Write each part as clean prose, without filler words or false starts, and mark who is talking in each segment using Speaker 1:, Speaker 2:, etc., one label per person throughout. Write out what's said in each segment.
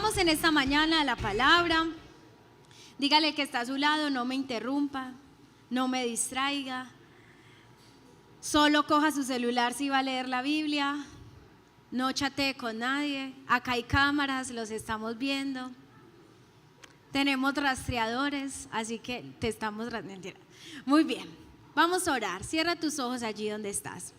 Speaker 1: Vamos en esta mañana a la palabra. Dígale que está a su lado, no me interrumpa, no me distraiga. Solo coja su celular si va a leer la Biblia. No chatee con nadie. Acá hay cámaras, los estamos viendo. Tenemos rastreadores, así que te estamos rastreando. Muy bien, vamos a orar. Cierra tus ojos allí donde estás.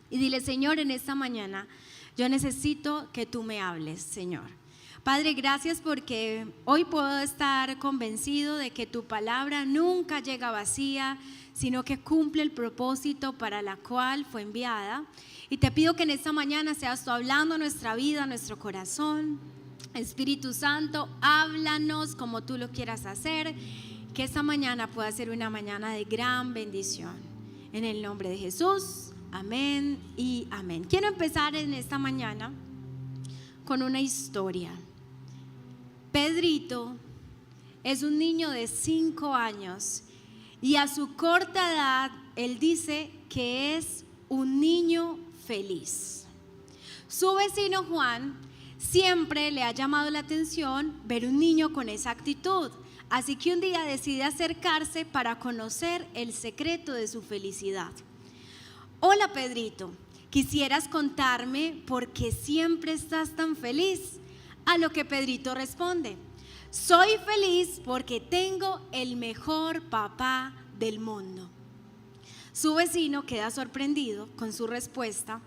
Speaker 1: Y dile: Señor, en esta mañana yo necesito que tú me hables, Señor. Padre, gracias porque hoy puedo estar convencido de que tu palabra nunca llega vacía, sino que cumple el propósito para la cual fue enviada. Y te pido que en esta mañana seas tú hablando a nuestra vida, a nuestro corazón. Espíritu Santo, háblanos como tú lo quieras hacer, que esta mañana pueda ser una mañana de gran bendición. En el nombre de Jesús, amén y amén. Quiero empezar en esta mañana con una historia. Pedrito es un niño de 5 años y a su corta edad él dice que es un niño feliz. Su vecino Juan siempre le ha llamado la atención ver un niño con esa actitud, así que un día decide acercarse para conocer el secreto de su felicidad. Hola Pedrito, ¿quisieras contarme por qué siempre estás tan feliz? A lo que Pedrito responde: soy feliz porque tengo el mejor papá del mundo. Su vecino queda sorprendido con su respuesta,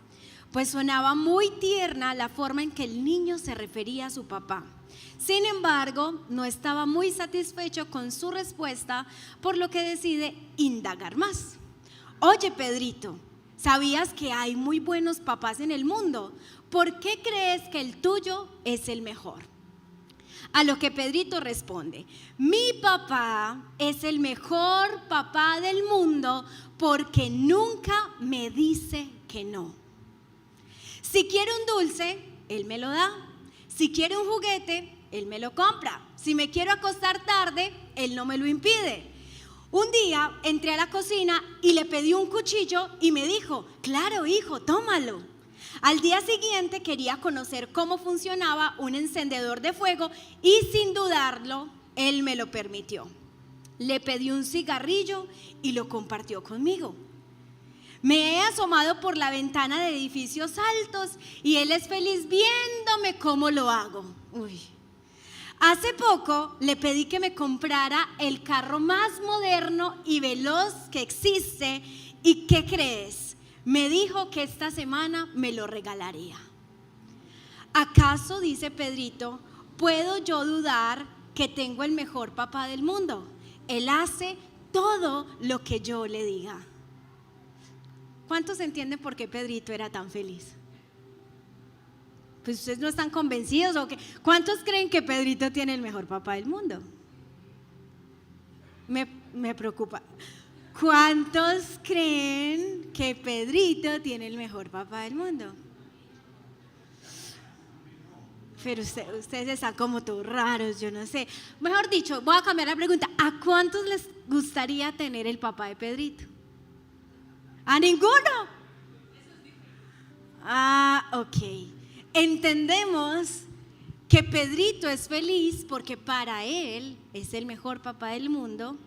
Speaker 1: pues sonaba muy tierna la forma en que el niño se refería a su papá. Sin embargo, no estaba muy satisfecho con su respuesta, por lo que decide indagar más. Oye Pedrito, ¿sabías que hay muy buenos papás en el mundo? ¿Por qué crees que el tuyo es el mejor? A lo que Pedrito responde: mi papá es el mejor papá del mundo porque nunca me dice que no. Si quiere un dulce, él me lo da. Si quiere un juguete, él me lo compra. Si me quiero acostar tarde, él no me lo impide. Un día entré a la cocina y le pedí un cuchillo y me dijo: claro, hijo, tómalo. Al día siguiente quería conocer cómo funcionaba un encendedor de fuego y sin dudarlo, él me lo permitió. Le pedí un cigarrillo y lo compartió conmigo. Me he asomado por la ventana de edificios altos y él es feliz viéndome cómo lo hago. Hace poco le pedí que me comprara el carro más moderno y veloz que existe y ¿qué crees? Me dijo que esta semana me lo regalaría. ¿Acaso, dice Pedrito, puedo yo dudar que tengo el mejor papá del mundo? Él hace todo lo que yo le diga. ¿Cuántos entienden por qué Pedrito era tan feliz? Pues ustedes no están convencidos ¿o qué? ¿Cuántos creen que Pedrito tiene el mejor papá del mundo? Me preocupa. ¿Cuántos creen que Pedrito tiene el mejor papá del mundo? Pero ustedes están como todos raros, yo no sé. Mejor dicho, voy a cambiar la pregunta. ¿A cuántos les gustaría tener el papá de Pedrito? ¿A ninguno? Ok. Entendemos que Pedrito es feliz porque para él es el mejor papá del mundo,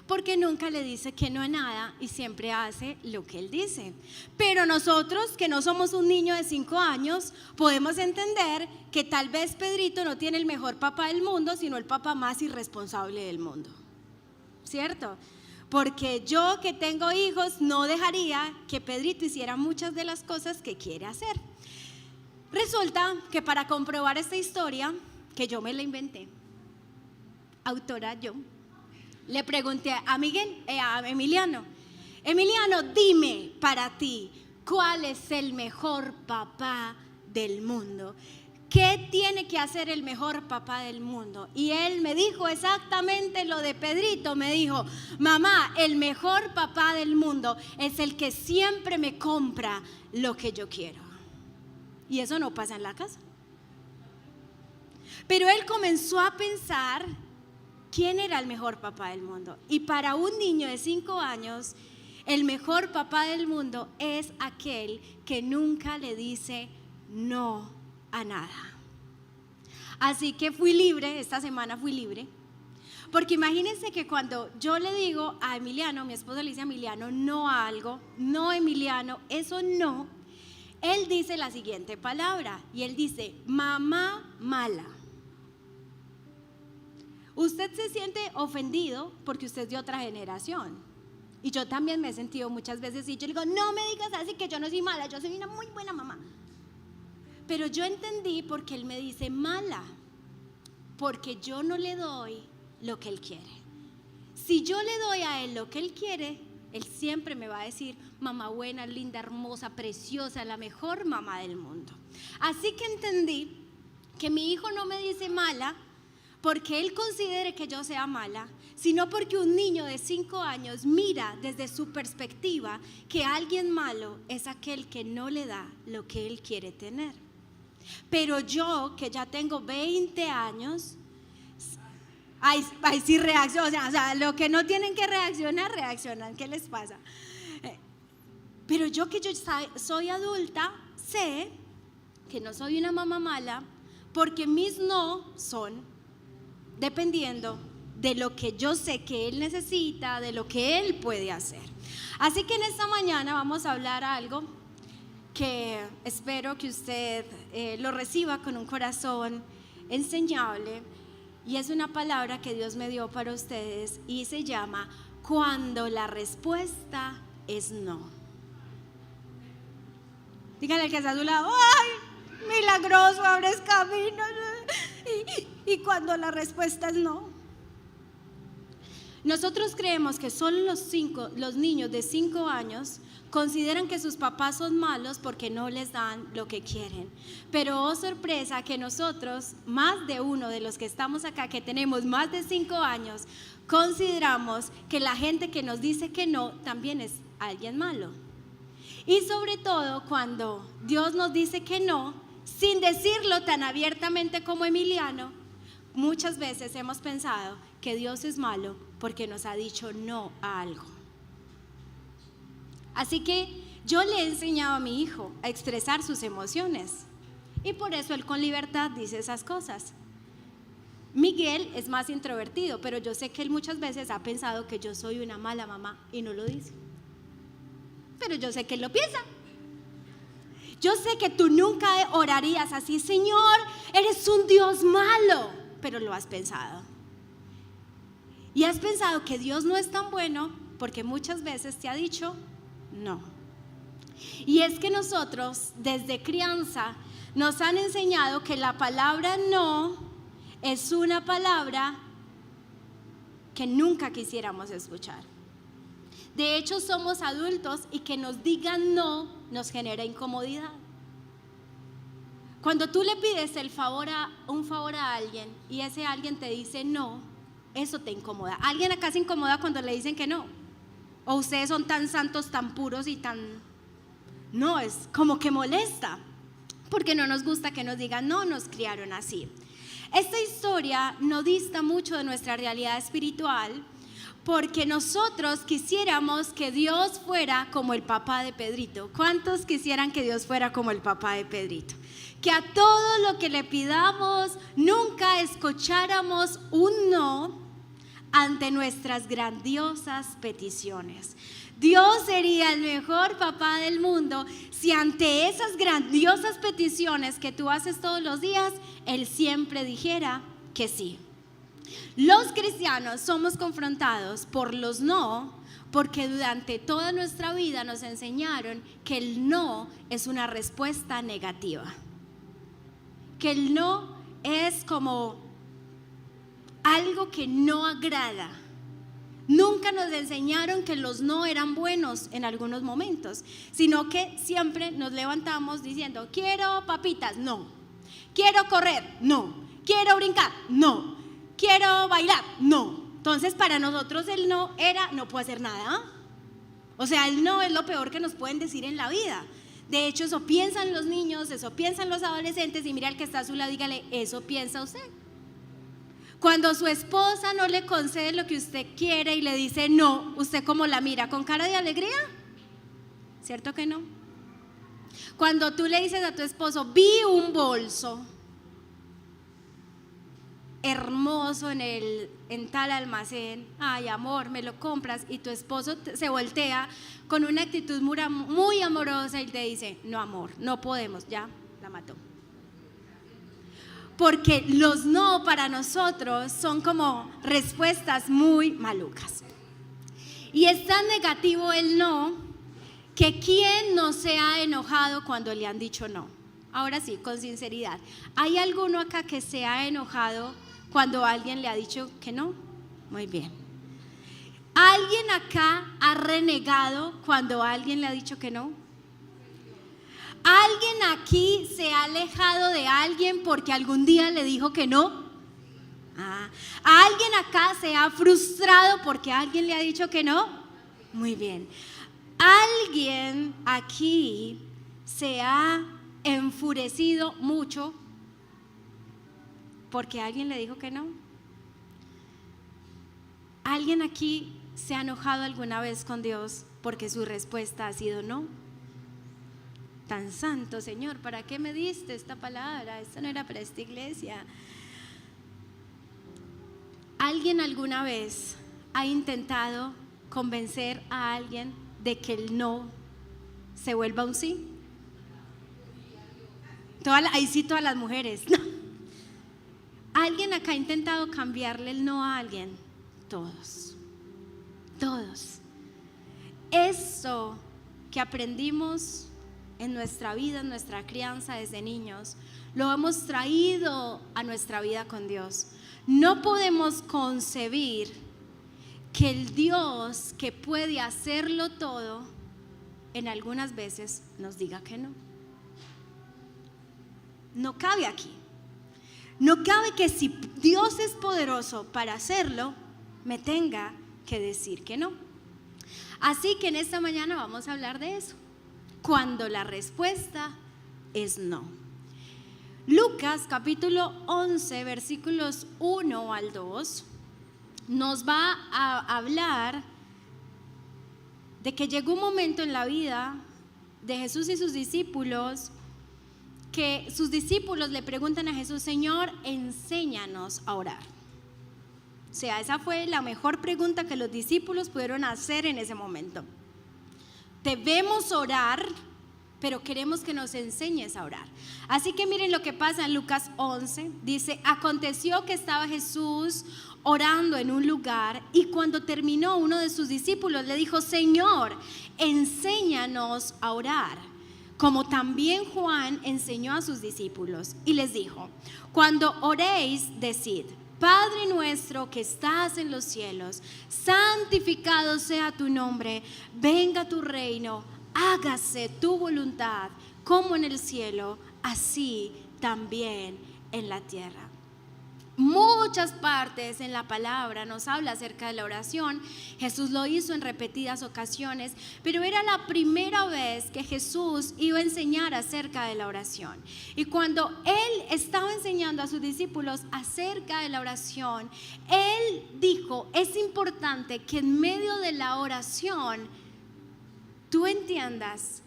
Speaker 1: porque nunca le dice que no a nada y siempre hace lo que él dice. Pero nosotros, que no somos un niño de 5 años, podemos entender que tal vez Pedrito no tiene el mejor papá del mundo, sino el papá más irresponsable del mundo, ¿cierto? Porque yo, que tengo hijos, no dejaría que Pedrito hiciera muchas de las cosas que quiere hacer. Resulta que para comprobar esta historia, que yo me la inventé, autora yo, le pregunté a Emiliano: Emiliano, dime para ti, ¿cuál es el mejor papá del mundo? ¿Qué tiene que hacer el mejor papá del mundo? Y él me dijo exactamente lo de Pedrito. Me dijo: mamá, el mejor papá del mundo es el que siempre me compra lo que yo quiero. Y eso no pasa en la casa. Pero él comenzó a pensar quién era el mejor papá del mundo. Y para un niño de 5 años, el mejor papá del mundo es aquel que nunca le dice no a nada. Así que fui libre, esta semana fui libre. Porque imagínense que cuando yo le digo a Emiliano, mi esposo le dice a Emiliano, no a algo, no Emiliano, eso no, él dice la siguiente palabra y él dice, mamá mala. Usted se siente ofendido porque usted es de otra generación. Y yo también me he sentido muchas veces y yo le digo, no me digas así que yo no soy mala, yo soy una muy buena mamá. Pero yo entendí porque él me dice mala, porque yo no le doy lo que él quiere. Si yo le doy a él lo que él quiere, él siempre me va a decir, mamá buena, linda, hermosa, preciosa, la mejor mamá del mundo. Así que entendí que mi hijo no me dice mala porque él considere que yo sea mala, sino porque un niño de 5 años mira desde su perspectiva que alguien malo es aquel que no le da lo que él quiere tener. Pero yo, que ya tengo 20 años, ahí sí reacciono, o sea, lo que no tienen que reaccionar, reaccionan. ¿Qué les pasa? Pero yo soy adulta, sé que no soy una mamá mala, porque mis no son dependiendo de lo que yo sé que él necesita, de lo que él puede hacer. Así que en esta mañana vamos a hablar algo que espero que usted lo reciba con un corazón enseñable, y es una palabra que Dios me dio para ustedes y se llama cuando la respuesta es no. Díganle al que está a su lado, ¡ay, milagroso, abres caminos! Y cuando la respuesta es no. Nosotros creemos que solo los niños de 5 años consideran que sus papás son malos porque no les dan lo que quieren. Pero oh sorpresa que nosotros, más de uno de los que estamos acá, que tenemos más de 5 años, consideramos que la gente que nos dice que no también es alguien malo. Y sobre todo cuando Dios nos dice que no, sin decirlo tan abiertamente como Emiliano, muchas veces hemos pensado que Dios es malo porque nos ha dicho no a algo. Así que yo le he enseñado a mi hijo a expresar sus emociones y por eso él con libertad dice esas cosas. Miguel es más introvertido, pero yo sé que él muchas veces ha pensado que yo soy una mala mamá y no lo dice. Pero yo sé que él lo piensa. Yo sé que tú nunca orarías así, Señor, eres un Dios malo, pero lo has pensado. Y has pensado que Dios no es tan bueno porque muchas veces te ha dicho no. Y es que nosotros desde crianza nos han enseñado que la palabra no es una palabra que nunca quisiéramos escuchar. De hecho, somos adultos y que nos digan no nos genera incomodidad. Cuando tú le pides un favor a alguien y ese alguien te dice no, eso te incomoda. ¿Alguien acá se incomoda cuando le dicen que no? ¿O ustedes son tan santos, tan puros y tan... No, es como que molesta, porque no nos gusta que nos digan no, nos criaron así. Esta historia no dista mucho de nuestra realidad espiritual, porque nosotros quisiéramos que Dios fuera como el papá de Pedrito. ¿Cuántos quisieran que Dios fuera como el papá de Pedrito? Que a todo lo que le pidamos nunca escucháramos un no ante nuestras grandiosas peticiones. Dios sería el mejor papá del mundo si ante esas grandiosas peticiones que tú haces todos los días, Él siempre dijera que sí. Los cristianos somos confrontados por los no, porque durante toda nuestra vida nos enseñaron que el no es una respuesta negativa, que el no es como algo que no agrada. Nunca nos enseñaron que los no eran buenos en algunos momentos, sino que siempre nos levantamos diciendo, quiero papitas, no. Quiero correr, no. Quiero brincar, no. Quiero bailar, no. Entonces para nosotros el no era, no puedo hacer nada. O sea, el no es lo peor que nos pueden decir en la vida. De hecho, eso piensan los niños, eso piensan los adolescentes, y mira al que está a su lado, dígale, eso piensa usted. Cuando su esposa no le concede lo que usted quiere y le dice no, ¿usted cómo la mira? ¿Con cara de alegría? ¿Cierto que no? Cuando tú le dices a tu esposo, vi un bolso, hermoso en tal almacén, ay amor, me lo compras, y tu esposo se voltea con una actitud muy amorosa y te dice, no amor, no podemos, ya la mató. Porque los no para nosotros son como respuestas muy malucas. Y es tan negativo el no que ¿quién no se ha enojado cuando le han dicho no? Ahora sí, con sinceridad, ¿hay alguno acá que se ha enojado cuando alguien le ha dicho que no? Muy bien. ¿Alguien acá ha renegado cuando alguien le ha dicho que no? ¿Alguien aquí se ha alejado de alguien porque algún día le dijo que no? ¿Alguien acá se ha frustrado porque alguien le ha dicho que no? Muy bien. ¿Alguien aquí se ha enfurecido mucho porque alguien le dijo que no? ¿Alguien aquí se ha enojado alguna vez con Dios porque su respuesta ha sido no? Tan santo, Señor, ¿para qué me diste esta palabra? Esta no era para esta iglesia. ¿Alguien alguna vez ha intentado convencer a alguien de que el no se vuelva un sí? Ahí sí, todas las mujeres. No. ¿Alguien acá ha intentado cambiarle el no a alguien? Todos. Eso que aprendimos en nuestra vida, en nuestra crianza desde niños, lo hemos traído a nuestra vida con Dios. No podemos concebir que el Dios que puede hacerlo todo, en algunas veces nos diga que no. No cabe aquí. No cabe que si Dios es poderoso para hacerlo, me tenga que decir que no. Así que en esta mañana vamos a hablar de eso, cuando la respuesta es no. Lucas capítulo 11 versículos 1 al 2 nos va a hablar de que llegó un momento en la vida de Jesús y sus discípulos que sus discípulos le preguntan a Jesús, Señor, enséñanos a orar. O sea, esa fue la mejor pregunta que los discípulos pudieron hacer en ese momento. Debemos orar, pero queremos que nos enseñes a orar. Así que miren lo que pasa en Lucas 11. Dice, aconteció que estaba Jesús orando en un lugar y cuando terminó uno de sus discípulos le dijo, Señor, enséñanos a orar, como también Juan enseñó a sus discípulos. Y les dijo, cuando oréis, decid, Padre nuestro que estás en los cielos, santificado sea tu nombre, venga tu reino, hágase tu voluntad, como en el cielo, así también en la tierra. Muchas partes en la palabra nos habla acerca de la oración. Jesús lo hizo en repetidas ocasiones, pero era la primera vez que Jesús iba a enseñar acerca de la oración. Y cuando Él estaba enseñando a sus discípulos acerca de la oración, Él dijo, es importante que en medio de la oración tú entiendas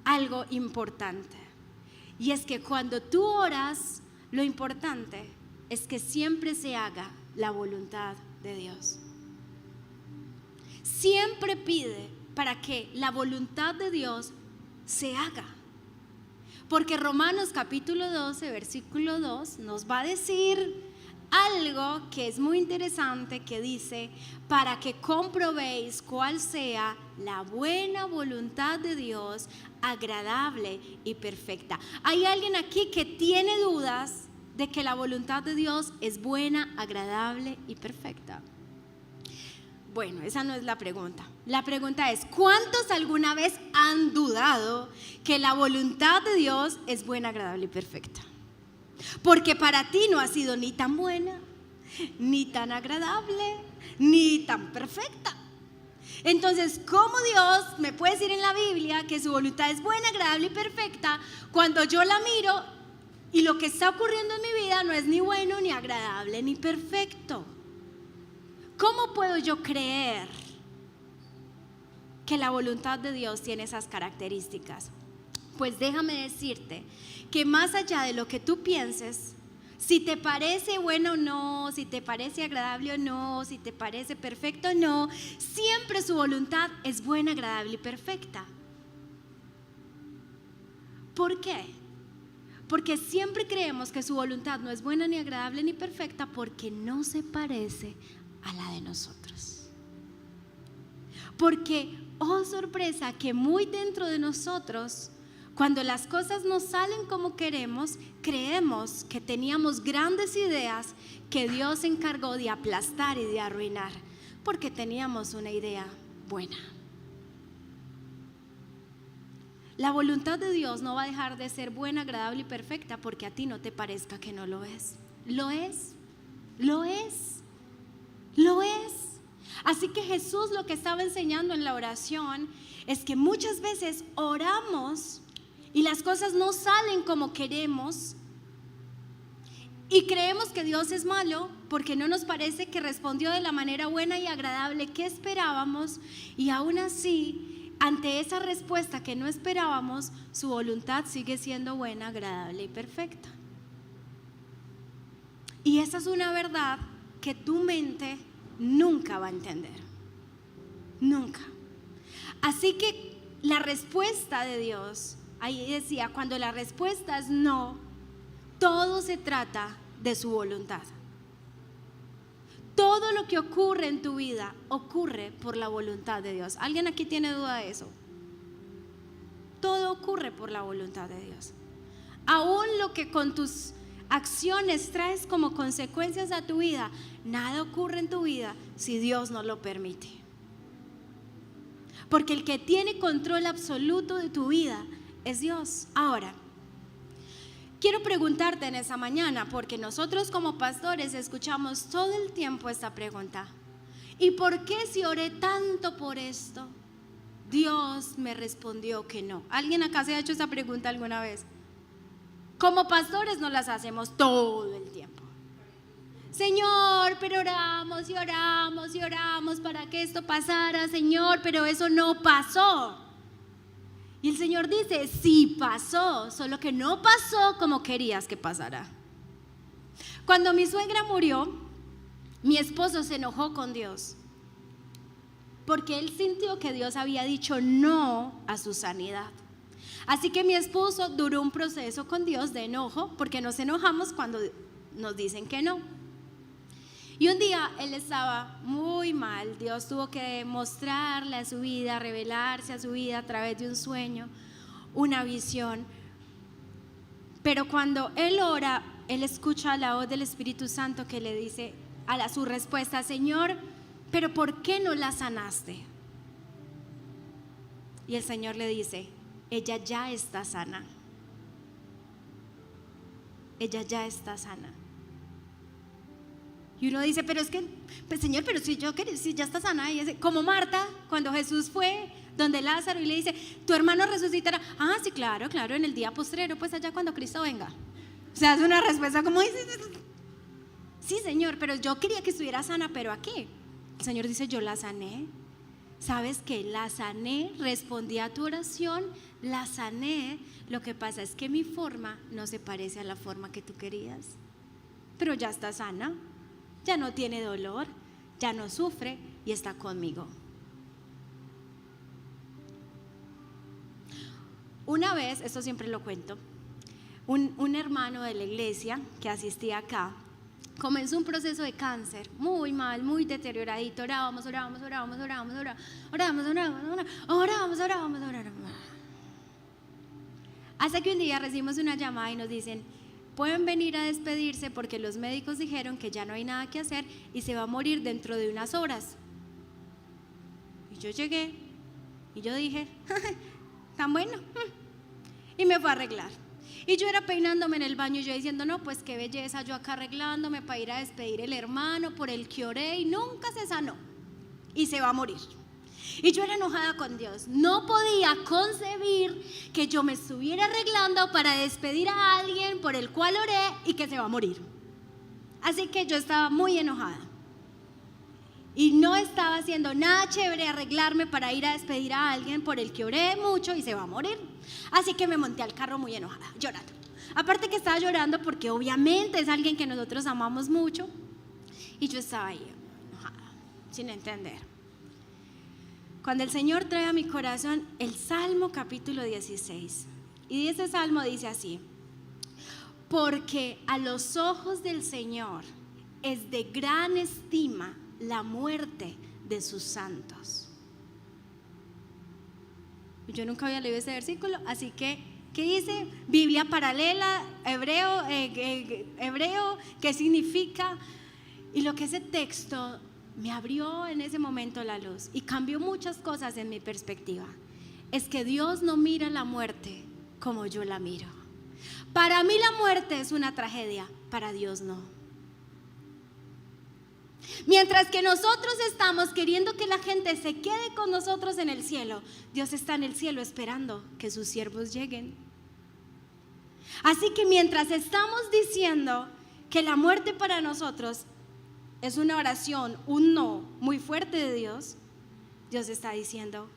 Speaker 1: algo importante. Y es que cuando tú oras, lo importante es que siempre se haga la voluntad de Dios. Siempre pide para que la voluntad de Dios se haga. Porque Romanos capítulo 12, versículo 2 nos va a decir algo que es muy interesante, que dice, para que comprobéis cuál sea la buena voluntad de Dios, agradable y perfecta. ¿Hay alguien aquí que tiene dudas de que la voluntad de Dios es buena, agradable y perfecta? Bueno, esa no es la pregunta. La pregunta es, ¿cuántos alguna vez han dudado que la voluntad de Dios es buena, agradable y perfecta? Porque para ti no ha sido ni tan buena, ni tan agradable, ni tan perfecta. Entonces, ¿cómo Dios me puede decir en la Biblia que su voluntad es buena, agradable y perfecta cuando yo la miro y lo que está ocurriendo en mi vida no es ni bueno, ni agradable, ni perfecto? ¿Cómo puedo yo creer que la voluntad de Dios tiene esas características? Pues déjame decirte que más allá de lo que tú pienses, Si te parece bueno o no, si te parece agradable o no, si te parece perfecto o no, siempre su voluntad es buena, agradable y perfecta. ¿Por qué? Porque siempre creemos que su voluntad no es buena, ni agradable, ni perfecta, porque no se parece a la de nosotros. Porque, oh sorpresa, que muy dentro de nosotros, cuando las cosas no salen como queremos, creemos que teníamos grandes ideas que Dios se encargó de aplastar y de arruinar, porque teníamos una idea buena. La voluntad de Dios no va a dejar de ser buena, agradable y perfecta porque a ti no te parezca que no lo es. Lo es, lo es, lo es. Así que Jesús lo que estaba enseñando en la oración es que muchas veces oramos y las cosas no salen como queremos y creemos que Dios es malo porque no nos parece que respondió de la manera buena y agradable que esperábamos, y aún así, ante esa respuesta que no esperábamos, su voluntad sigue siendo buena, agradable y perfecta. Y esa es una verdad que tu mente nunca va a entender. Nunca. Así que la respuesta de Dios, ahí decía, cuando la respuesta es no, todo se trata de su voluntad. Todo lo que ocurre en tu vida ocurre por la voluntad de Dios. ¿Alguien aquí tiene duda de eso? Todo ocurre por la voluntad de Dios. Aún lo que con tus acciones traes como consecuencias a tu vida, nada ocurre en tu vida si Dios no lo permite. Porque el que tiene control absoluto de tu vida es Dios. Ahora, quiero preguntarte en esa mañana, porque nosotros como pastores escuchamos todo el tiempo esta pregunta: ¿y por qué si oré tanto por esto, Dios me respondió que no? ¿Alguien acá se ha hecho esa pregunta alguna vez? Como pastores nos las hacemos todo el tiempo. Señor, pero oramos y oramos y oramos para que esto pasara, Señor, pero eso no pasó. Y el Señor dice, sí pasó, solo que no pasó como querías que pasara. Cuando mi suegra murió, mi esposo se enojó con Dios, porque él sintió que Dios había dicho no a su sanidad. Así que mi esposo duró un proceso con Dios de enojo, porque nos enojamos cuando nos dicen que no. Y un día él estaba muy mal. Dios tuvo que mostrarle a su vida, revelarse a su vida a través de un sueño, una visión. Pero cuando él ora, él escucha la voz del Espíritu Santo que le dice a su respuesta: Señor, pero ¿por qué no la sanaste? Y el Señor le dice: ella ya está sana. Ella ya está sana. Y uno dice, pero es que, pues, Señor, pero si ya está sana. Y dice, como Marta, cuando Jesús fue donde Lázaro y le dice, tu hermano resucitará. Ah, sí, claro, en el día postrero, pues allá cuando Cristo venga. O sea, es una respuesta como dice, sí, Señor, pero yo quería que estuviera sana, pero ¿a qué? El Señor dice, yo la sané. ¿Sabes qué? La sané, respondí a tu oración, la sané. Lo que pasa es que mi forma no se parece a la forma que tú querías, pero ya está sana. Ya no tiene dolor, ya no sufre y está conmigo. Una vez, esto siempre lo cuento, un hermano de la iglesia que asistía acá comenzó un proceso de cáncer muy mal, muy deterioradito. Orábamos. Hasta que un día recibimos una llamada y nos dicen, pueden venir a despedirse porque los médicos dijeron que ya no hay nada que hacer y se va a morir dentro de unas horas. Y yo llegué y yo dije, tan bueno, y me fue a arreglar. Y yo era peinándome en el baño y yo diciendo, no, pues qué belleza, yo acá arreglándome para ir a despedir el hermano por el que oré y nunca se sanó y se va a morir. Y yo era enojada con Dios, no podía concebir que yo me estuviera arreglando para despedir a alguien por el cual oré y que se va a morir. Así que yo estaba muy enojada y no estaba haciendo nada chévere arreglarme para ir a despedir a alguien por el que oré mucho y se va a morir. Así que me monté al carro muy enojada, llorando. Aparte que estaba llorando porque obviamente es alguien que nosotros amamos mucho. Y yo estaba ahí, enojada, sin entender. Cuando el Señor trae a mi corazón el Salmo capítulo 16. Y ese Salmo dice así: porque a los ojos del Señor es de gran estima la muerte de sus santos. Yo nunca había leído ese versículo, así que, ¿qué dice? Biblia paralela, hebreo, ¿qué significa? Y lo que ese texto me abrió en ese momento la luz y cambió muchas cosas en mi perspectiva. Es que Dios no mira la muerte como yo la miro. Para mí la muerte es una tragedia, para Dios no. Mientras que nosotros estamos queriendo que la gente se quede con nosotros en el cielo, Dios está en el cielo esperando que sus siervos lleguen. Así que mientras estamos diciendo que la muerte para nosotros es una oración, un no muy fuerte de Dios, Dios está diciendo: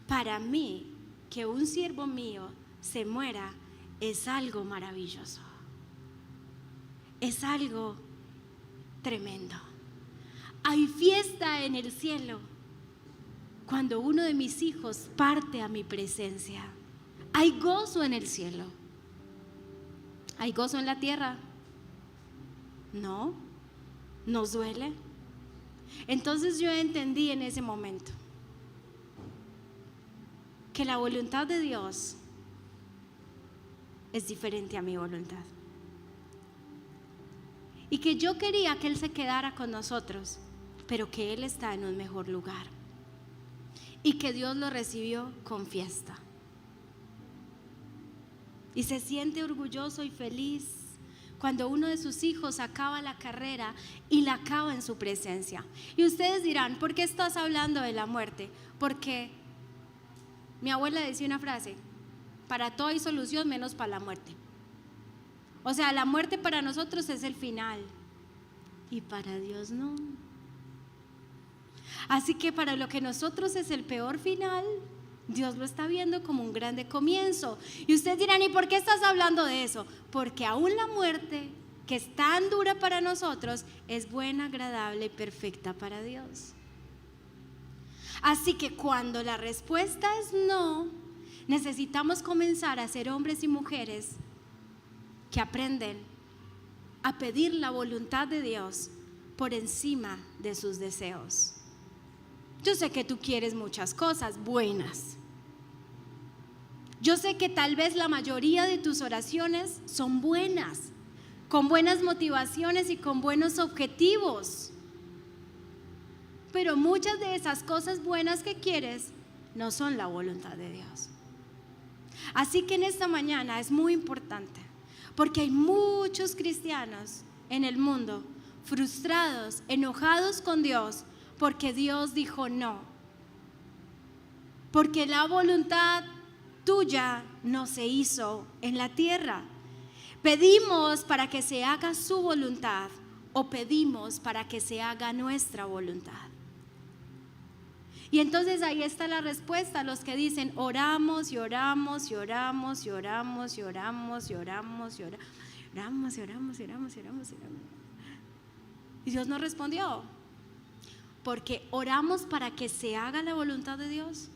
Speaker 1: para mí que un siervo mío se muera es algo maravilloso, es algo tremendo. Hay fiesta en el cielo cuando uno de mis hijos parte a mi presencia. Hay gozo en el cielo. ¿Hay gozo en la tierra? No. ¿Nos duele? Entonces yo entendí en ese momento que la voluntad de Dios es diferente a mi voluntad, y que yo quería que Él se quedara con nosotros, pero que Él está en un mejor lugar, y que Dios lo recibió con fiesta y se siente orgulloso y feliz cuando uno de sus hijos acaba la carrera y la acaba en su presencia. Y ustedes dirán: ¿por qué estás hablando de la muerte? Porque mi abuela decía una frase: para todo hay solución menos para la muerte. O sea, la muerte para nosotros es el final y para Dios no. Así que para lo que nosotros es el peor final, Dios lo está viendo como un grande comienzo. Y ustedes dirán: ¿y por qué estás hablando de eso? Porque aún la muerte, que es tan dura para nosotros, es buena, agradable y perfecta para Dios. Así que cuando la respuesta es no, necesitamos comenzar a ser hombres y mujeres que aprenden a pedir la voluntad de Dios por encima de sus deseos. Yo sé que tú quieres muchas cosas buenas. Yo sé que tal vez la mayoría de tus oraciones son buenas, con buenas motivaciones y con buenos objetivos. Pero muchas de esas cosas buenas que quieres no son la voluntad de Dios. Así que en esta mañana es muy importante, porque hay muchos cristianos en el mundo frustrados, enojados con Dios, porque Dios dijo no, porque la voluntad tuya no se hizo en la tierra. ¿Pedimos para que se haga su voluntad o pedimos para que se haga nuestra voluntad? Y entonces ahí está la respuesta a los que dicen: oramos y oramos y oramos y oramos y oramos y oramos y oramos y oramos y oramos y oramos. Y Dios no respondió, porque oramos para que se haga la voluntad de Dios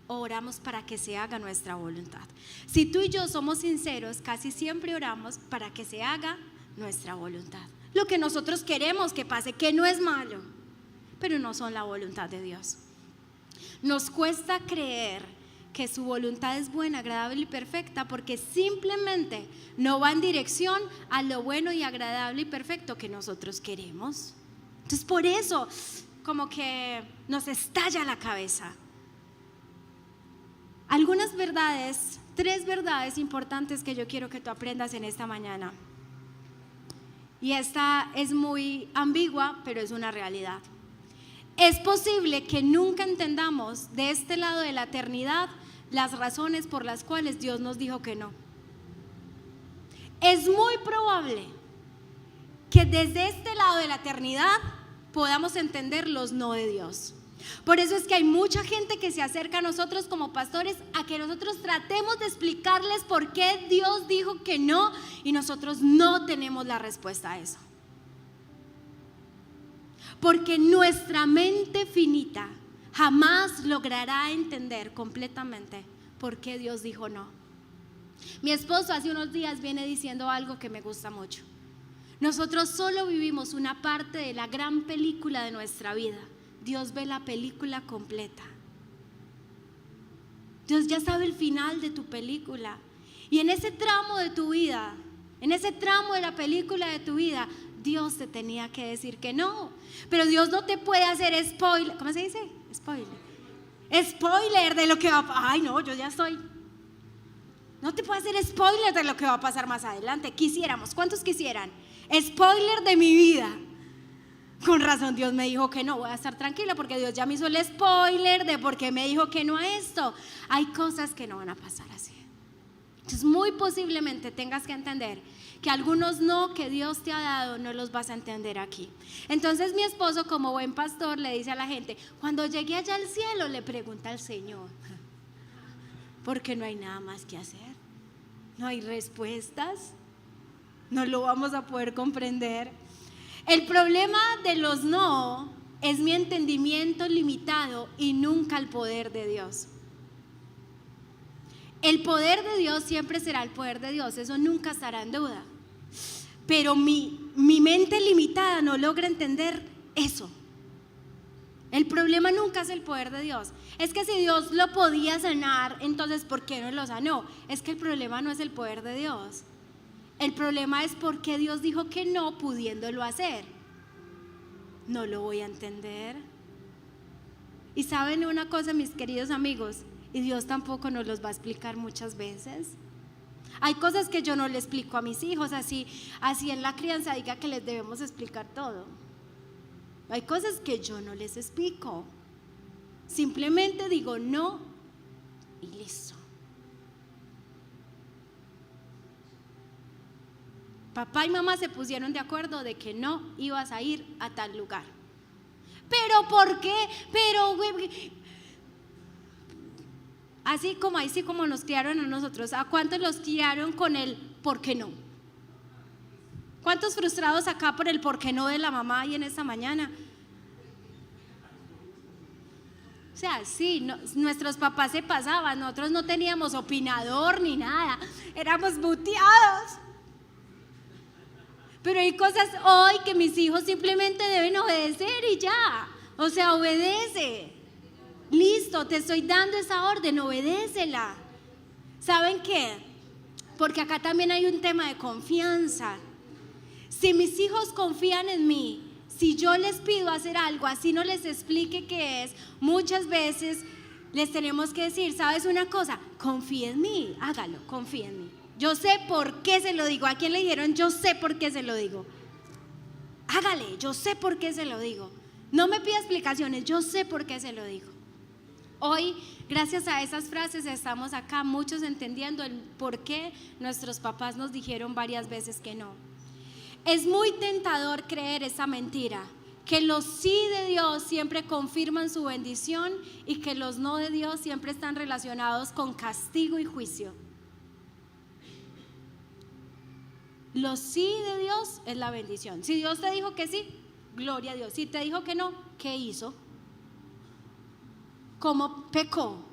Speaker 1: o oramos para que se haga nuestra voluntad. Si tú y yo somos sinceros, casi siempre oramos para que se haga nuestra voluntad, lo que nosotros queremos que pase, que no es malo, pero no son la voluntad de Dios. Nos cuesta creer que su voluntad es buena, agradable y perfecta, porque simplemente no va en dirección a lo bueno y agradable y perfecto que nosotros queremos. Entonces por eso como que nos estalla la cabeza. Algunas verdades, 3 verdades importantes que yo quiero que tú aprendas en esta mañana. Y esta es muy ambigua, pero es una realidad. Es posible que nunca entendamos de este lado de la eternidad las razones por las cuales Dios nos dijo que no. Es muy probable que desde este lado de la eternidad podamos entender los no de Dios. Por eso es que hay mucha gente que se acerca a nosotros como pastores a que nosotros tratemos de explicarles por qué Dios dijo que no, y nosotros no tenemos la respuesta a eso. Porque nuestra mente finita jamás logrará entender completamente por qué Dios dijo no. Mi esposo hace unos días viene diciendo algo que me gusta mucho. Nosotros solo vivimos una parte de la gran película de nuestra vida. Dios ve la película completa. Dios ya sabe el final de tu película. Y en ese tramo de tu vida, en ese tramo de la película de tu vida, Dios te tenía que decir que no. Pero Dios no te puede hacer spoiler. ¿Cómo se dice? Spoiler de lo que va a pasar. Ay, no, yo ya estoy. No te puede hacer spoiler de lo que va a pasar más adelante. Quisiéramos, ¿cuántos quisieran? Spoiler de mi vida. Con razón Dios me dijo que no, voy a estar tranquila porque Dios ya me hizo el spoiler de por qué me dijo que no a esto. Hay cosas que no van a pasar así. Entonces muy posiblemente tengas que entender que algunos no que Dios te ha dado no los vas a entender aquí. Entonces mi esposo, como buen pastor, le dice a la gente: cuando llegue allá al cielo le pregunta al Señor, porque no hay nada más que hacer, no hay respuestas, no lo vamos a poder comprender. El problema de los no es mi entendimiento limitado y nunca el poder de Dios. El poder de Dios siempre será el poder de Dios, eso nunca estará en duda. Pero mi mente limitada no logra entender eso. El problema nunca es el poder de Dios. Es que si Dios lo podía sanar, entonces ¿por qué no lo sanó? Es que el problema no es el poder de Dios. El problema es por qué Dios dijo que no, pudiéndolo hacer. No lo voy a entender. Y saben una cosa, mis queridos amigos, y Dios tampoco nos los va a explicar muchas veces. Hay cosas que yo no le explico a mis hijos, así en la crianza diga que les debemos explicar todo. Hay cosas que yo no les explico. Simplemente digo no y listo. Papá y mamá se pusieron de acuerdo de que no ibas a ir a tal lugar. ¿Pero por qué? Así como nos criaron a nosotros. ¿A cuántos los criaron con el por qué no? ¿Cuántos frustrados acá por el por qué no de la mamá y en esta mañana? O sea, sí, nuestros papás se pasaban, nosotros no teníamos opinador ni nada, éramos buteados. Pero hay cosas hoy que mis hijos simplemente deben obedecer y ya. O sea, obedece. Listo, te estoy dando esa orden, obedécela. ¿Saben qué? Porque acá también hay un tema de confianza. Si mis hijos confían en mí, si yo les pido hacer algo, así no les explique qué es, muchas veces les tenemos que decir: ¿sabes una cosa? Confía en mí, hágalo, confía en mí. Yo sé por qué se lo digo. ¿A quién le dijeron yo sé por qué se lo digo? Hágale, yo sé por qué se lo digo. No me pida explicaciones, yo sé por qué se lo digo. Hoy, gracias a esas frases, estamos acá muchos entendiendo el por qué nuestros papás nos dijeron varias veces que no. Es muy tentador creer esa mentira, que los sí de Dios siempre confirman su bendición y que los no de Dios siempre están relacionados con castigo y juicio. Los sí de Dios es la bendición. Si Dios te dijo que sí, gloria a Dios. Si te dijo que no, ¿qué hizo? ¿Cómo pecó?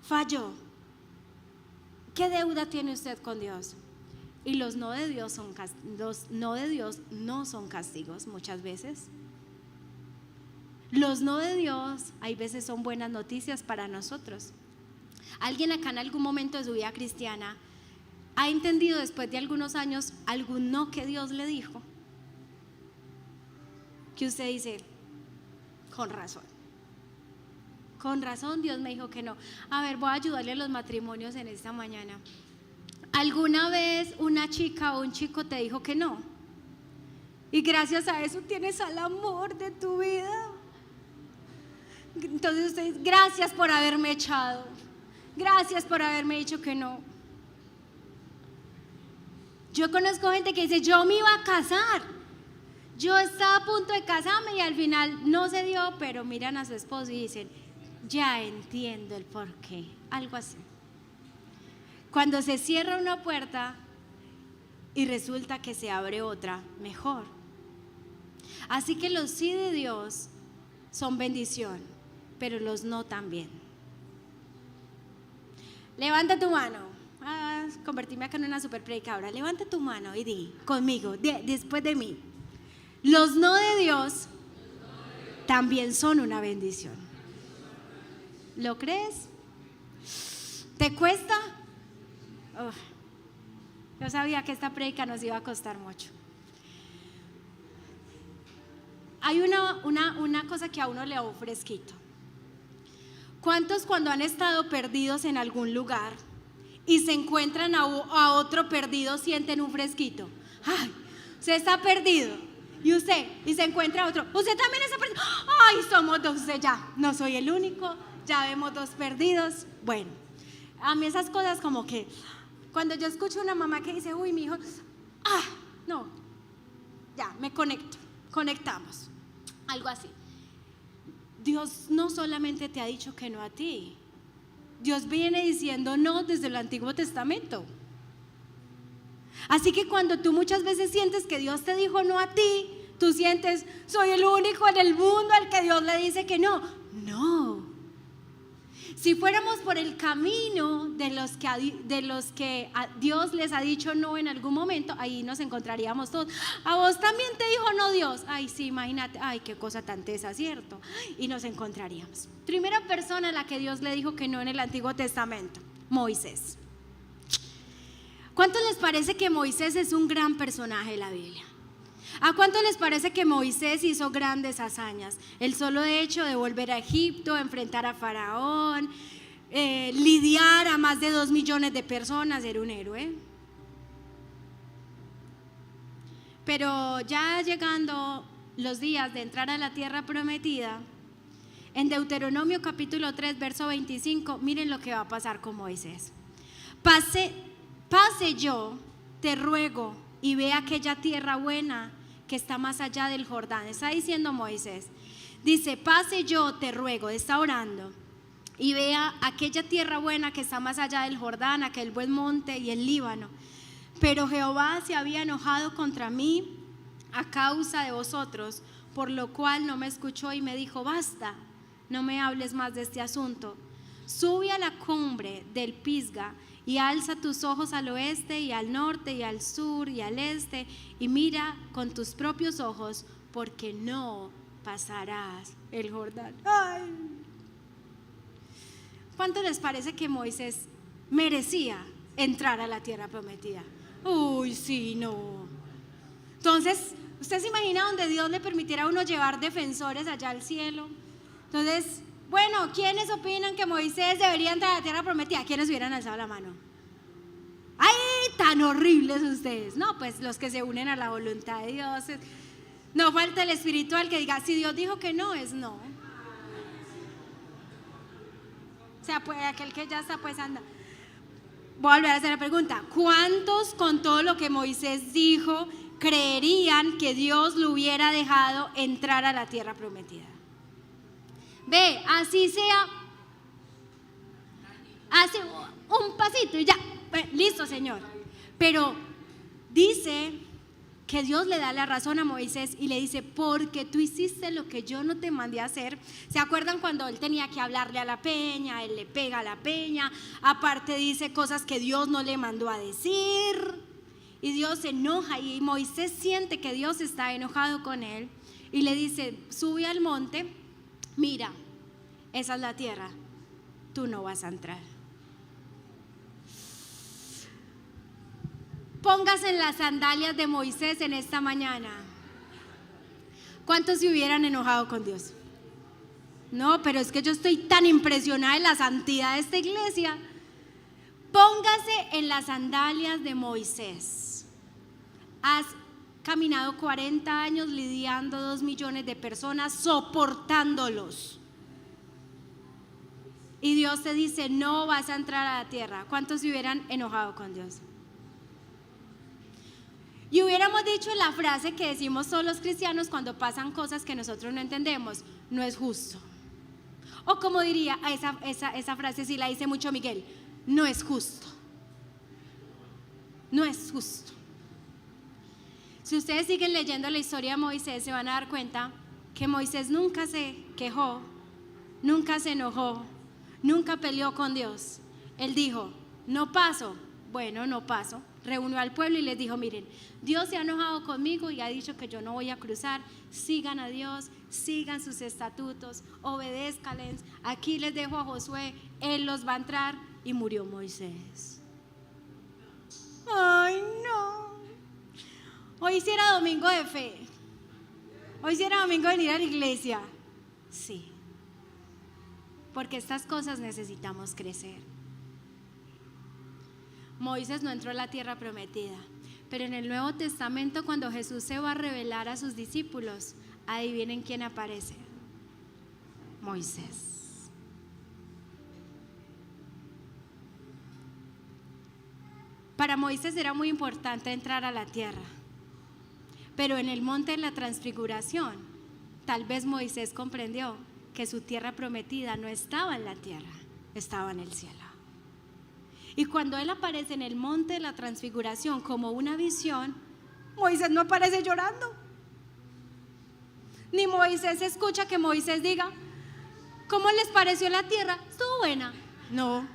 Speaker 1: ¿Falló? ¿Qué deuda tiene usted con Dios? Y los no de Dios no son castigos muchas veces. Los no de Dios hay veces son buenas noticias para nosotros. ¿Alguien acá en algún momento de su vida cristiana ha entendido después de algunos años algún no que Dios le dijo? Que usted dice: con razón Dios me dijo que no. A ver, voy a ayudarle a los matrimonios en esta mañana. ¿Alguna vez una chica o un chico te dijo que no? Y gracias a eso tienes al amor de tu vida. Entonces usted dice: gracias por haberme echado, gracias por haberme dicho que no. Yo conozco gente que dice: yo me iba a casar, Yo estaba a punto de casarme y al final no se dio, pero miran a su esposo y dicen, ya entiendo el porqué, algo así. Cuando se cierra una puerta y resulta que se abre otra, mejor. Así que los sí de Dios son bendición, pero los no también. Levanta tu mano. Convertirme acá en una super predicadora. Levanta tu mano y di conmigo, después de mí. Los no de Dios también son una bendición. ¿Lo crees? ¿Te cuesta? Yo sabía que esta predica nos iba a costar mucho. Hay una cosa que a uno le da un fresquito. ¿Cuántos cuando han estado perdidos en algún lugar y se encuentran a otro perdido sienten un fresquito? Ay, usted está perdido y se encuentra a otro, usted también está perdido. Ay, somos dos, ya no soy el único, ya vemos dos perdidos. Bueno, a mí esas cosas como que cuando yo escucho a una mamá que dice, uy, mi hijo, no, ya me conectamos, algo así. Dios no solamente te ha dicho que no a ti, Dios viene diciendo no desde el Antiguo Testamento. Así que cuando tú muchas veces sientes que Dios te dijo no a ti, tú sientes, soy el único en el mundo al que Dios le dice que no. No. Si fuéramos por el camino de los que Dios les ha dicho no en algún momento, ahí nos encontraríamos todos. A vos también te dijo no Dios. Ay, sí, imagínate, ay, qué cosa tan tesa, ¿cierto? Y nos encontraríamos. Primera persona a la que Dios le dijo que no en el Antiguo Testamento, Moisés. ¿Cuántos les parece que Moisés es un gran personaje de la Biblia? ¿A cuánto les parece que Moisés hizo grandes hazañas? El solo hecho de volver a Egipto, enfrentar a Faraón, lidiar a más de 2 millones de personas, era un héroe. Pero ya llegando los días de entrar a la tierra prometida, en Deuteronomio capítulo 3, verso 25, miren lo que va a pasar con Moisés. Pase yo, te ruego, y ve aquella tierra buena que está más allá del Jordán. Está diciendo Moisés, dice, pase yo, te ruego, está orando, y vea aquella tierra buena que está más allá del Jordán, aquel buen monte y el Líbano. Pero Jehová se había enojado contra mí a causa de vosotros, por lo cual no me escuchó y me dijo, basta, no me hables más de este asunto. Sube a la cumbre del Pisga y alza tus ojos al oeste y al norte y al sur y al este y mira con tus propios ojos, porque no pasarás el Jordán. Ay. ¿Cuánto les parece que Moisés merecía entrar a la tierra prometida? Uy, sí, no. Entonces, ¿usted se imagina donde Dios le permitiera a uno llevar defensores allá al cielo? Entonces, bueno, ¿quiénes opinan que Moisés debería entrar a la tierra prometida? ¿Quiénes hubieran alzado la mano? ¡Ay, tan horribles ustedes! No, pues los que se unen a la voluntad de Dios. No falta el espiritual que diga, si Dios dijo que no, es no. O sea, pues aquel que ya está, pues anda. Voy a volver a hacer la pregunta. ¿Cuántos con todo lo que Moisés dijo creerían que Dios lo hubiera dejado entrar a la tierra prometida? Ve, así sea, hace un pasito y ya, listo, Señor. Pero dice que Dios le da la razón a Moisés y le dice, porque tú hiciste lo que yo no te mandé a hacer. ¿Se acuerdan cuando él tenía que hablarle a la peña? Él le pega a la peña, aparte dice cosas que Dios no le mandó a decir, y Dios se enoja y Moisés siente que Dios está enojado con él y le dice, sube al monte. Mira, esa es la tierra, tú no vas a entrar. Póngase en las sandalias de Moisés en esta mañana. ¿Cuántos se hubieran enojado con Dios? No, pero es que yo estoy tan impresionada de la santidad de esta iglesia. Póngase en las sandalias de Moisés. Has caminado 40 años lidiando 2 millones de personas, soportándolos. Y Dios te dice, no vas a entrar a la tierra. ¿Cuántos se hubieran enojado con Dios? Y hubiéramos dicho la frase que decimos todos los cristianos cuando pasan cosas que nosotros no entendemos: no es justo. O como diría, esa frase sí la dice mucho Miguel: no es justo. No es justo. Si ustedes siguen leyendo la historia de Moisés, se van a dar cuenta que Moisés nunca se quejó, nunca se enojó, nunca peleó con Dios. Él dijo: no paso. Bueno, no paso. Reunió al pueblo y les dijo: miren, Dios se ha enojado conmigo y ha dicho que yo no voy a cruzar. Sigan a Dios, sigan sus estatutos, obedézcanles. Aquí les dejo a Josué, él los va a entrar. Y murió Moisés. Ay, no. Hoy sí era domingo de fe. Hoy sí era domingo de venir a la iglesia. Sí. Porque estas cosas necesitamos crecer. Moisés no entró a la tierra prometida, pero en el Nuevo Testamento, cuando Jesús se va a revelar a sus discípulos, adivinen quién aparece: Moisés. Para Moisés era muy importante entrar a la tierra, pero en el monte de la transfiguración, tal vez Moisés comprendió que su tierra prometida no estaba en la tierra, estaba en el cielo. Y cuando él aparece en el monte de la transfiguración como una visión, Moisés no aparece llorando. Ni Moisés escucha que Moisés diga: ¿cómo les pareció la tierra? ¿Estuvo buena? No,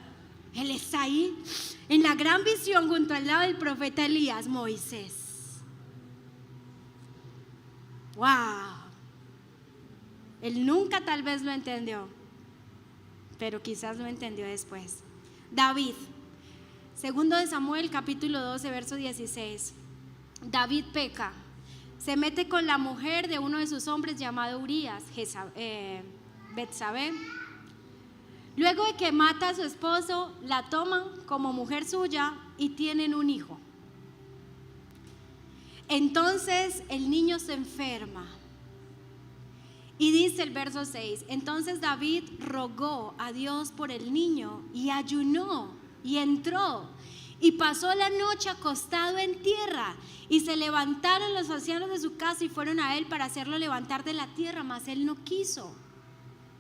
Speaker 1: él está ahí en la gran visión junto al lado del profeta Elías, Moisés. ¡Wow! Él nunca tal vez lo entendió, pero quizás lo entendió después. David. Segundo de Samuel, capítulo 12, verso 16. David peca, se mete con la mujer de uno de sus hombres llamado Urías, Betsabé. Luego de que mata a su esposo, la toman como mujer suya y tienen un hijo. Entonces el niño se enferma. Y dice el verso 6: entonces David rogó a Dios por el niño y ayunó. Y entró y pasó la noche acostado en tierra. Y se levantaron los ancianos de su casa y fueron a él para hacerlo levantar de la tierra, mas él no quiso,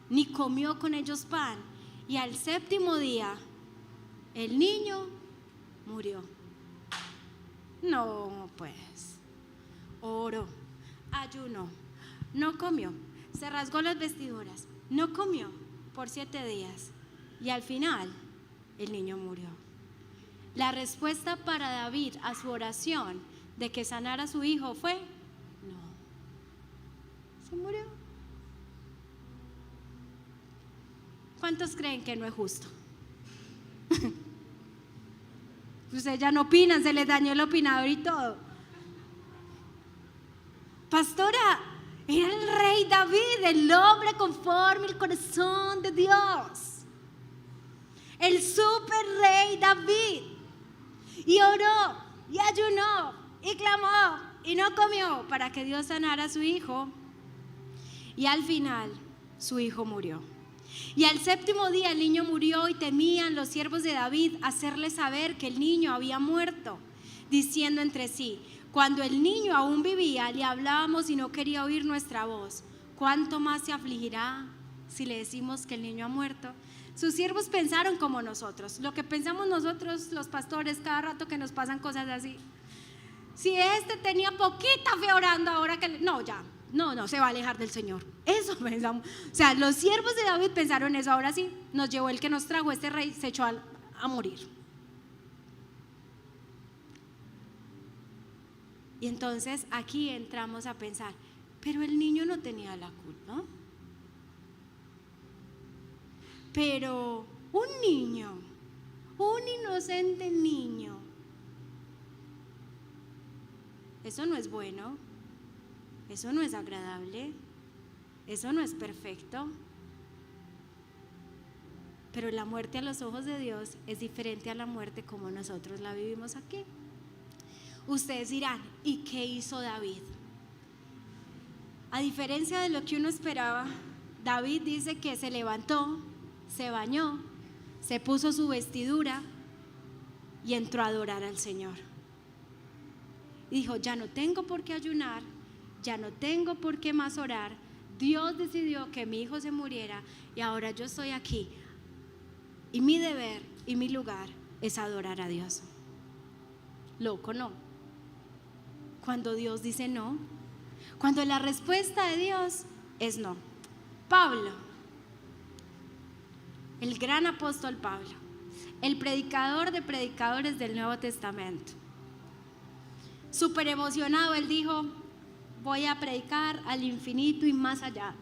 Speaker 1: ni comió con ellos pan. Y al séptimo día el niño murió. No, pues, oró, ayunó, no comió, se rasgó las vestiduras, no comió por 7 días. Y al final el niño murió. La respuesta para David a su oración de que sanara a su hijo fue: no, se murió. ¿Cuántos creen que no es justo? Ustedes ya no opinan, se les dañó el opinador y todo. Pastora, era el rey David, el hombre conforme al corazón de Dios. El super rey David. Y oró, y ayunó, y clamó, y no comió para que Dios sanara a su hijo. Y al final, su hijo murió. Y al séptimo día el niño murió, y temían los siervos de David hacerle saber que el niño había muerto, diciendo entre sí: cuando el niño aún vivía, le hablábamos y no quería oír nuestra voz. ¿Cuánto más se afligirá si le decimos que el niño ha muerto? Sus siervos pensaron como nosotros, lo que pensamos nosotros los pastores cada rato que nos pasan cosas así. Si este tenía poquita fe orando, ahora que no, ya, no se va a alejar del Señor. Eso pensamos. O sea, los siervos de David pensaron eso. Ahora sí, nos llevó el que nos trajo, este rey se echó a morir. Y entonces aquí entramos a pensar: pero el niño no tenía la culpa. Pero un niño, un inocente niño, eso no es bueno, eso no es agradable, eso no es perfecto. Pero la muerte a los ojos de Dios es diferente a la muerte como nosotros la vivimos aquí. Ustedes dirán: ¿y qué hizo David? A diferencia de lo que uno esperaba, David dice que se levantó, se bañó, se puso su vestidura y entró a adorar al Señor. y dijo, ya no tengo por qué ayunar, ya no tengo por qué más orar. Dios decidió que mi hijo se muriera y ahora yo estoy aquí. Y mi deber y mi lugar es adorar a Dios. Loco, ¿no? Cuando Dios dice no, cuando la respuesta de Dios es no. Pablo, el gran apóstol Pablo, el predicador de predicadores del Nuevo Testamento, súper emocionado, él dijo, voy a predicar al infinito y más allá.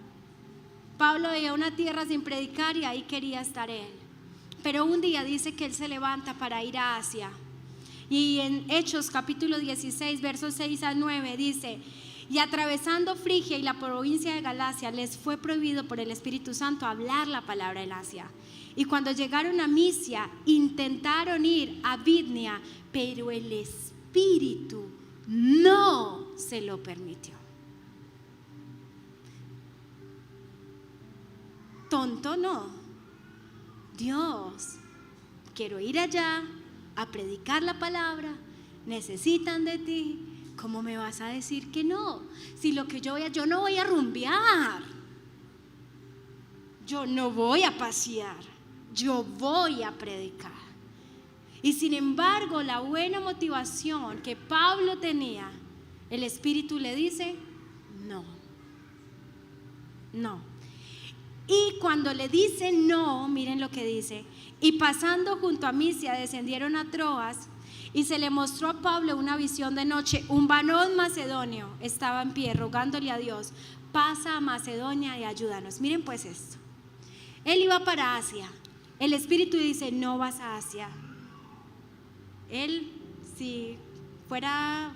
Speaker 1: Pablo veía una tierra sin predicar y ahí quería estar él. Pero un día dice que él se levanta para ir a Asia. Y en Hechos capítulo 16, versos 6 al 9 dice, y atravesando Frigia y la provincia de Galacia, les fue prohibido por el Espíritu Santo hablar la palabra en Asia. Y cuando llegaron a Misia, intentaron ir a Bitnia, pero el Espíritu no se lo permitió. Tonto no. Dios, quiero ir allá a predicar la palabra, necesitan de ti. ¿Cómo me vas a decir que no? Si lo que yo no voy a rumbear, yo no voy a pasear, yo voy a predicar. Y sin embargo, la buena motivación que Pablo tenía, el Espíritu le dice, no, no. Y cuando le dice no, miren lo que dice, y pasando junto a Misia descendieron a Troas, y se le mostró a Pablo una visión de noche. Un varón macedonio estaba en pie rogándole a Dios, pasa a Macedonia y ayúdanos. Miren pues esto, él iba para Asia, el Espíritu dice no vas a Asia. Él, si fuera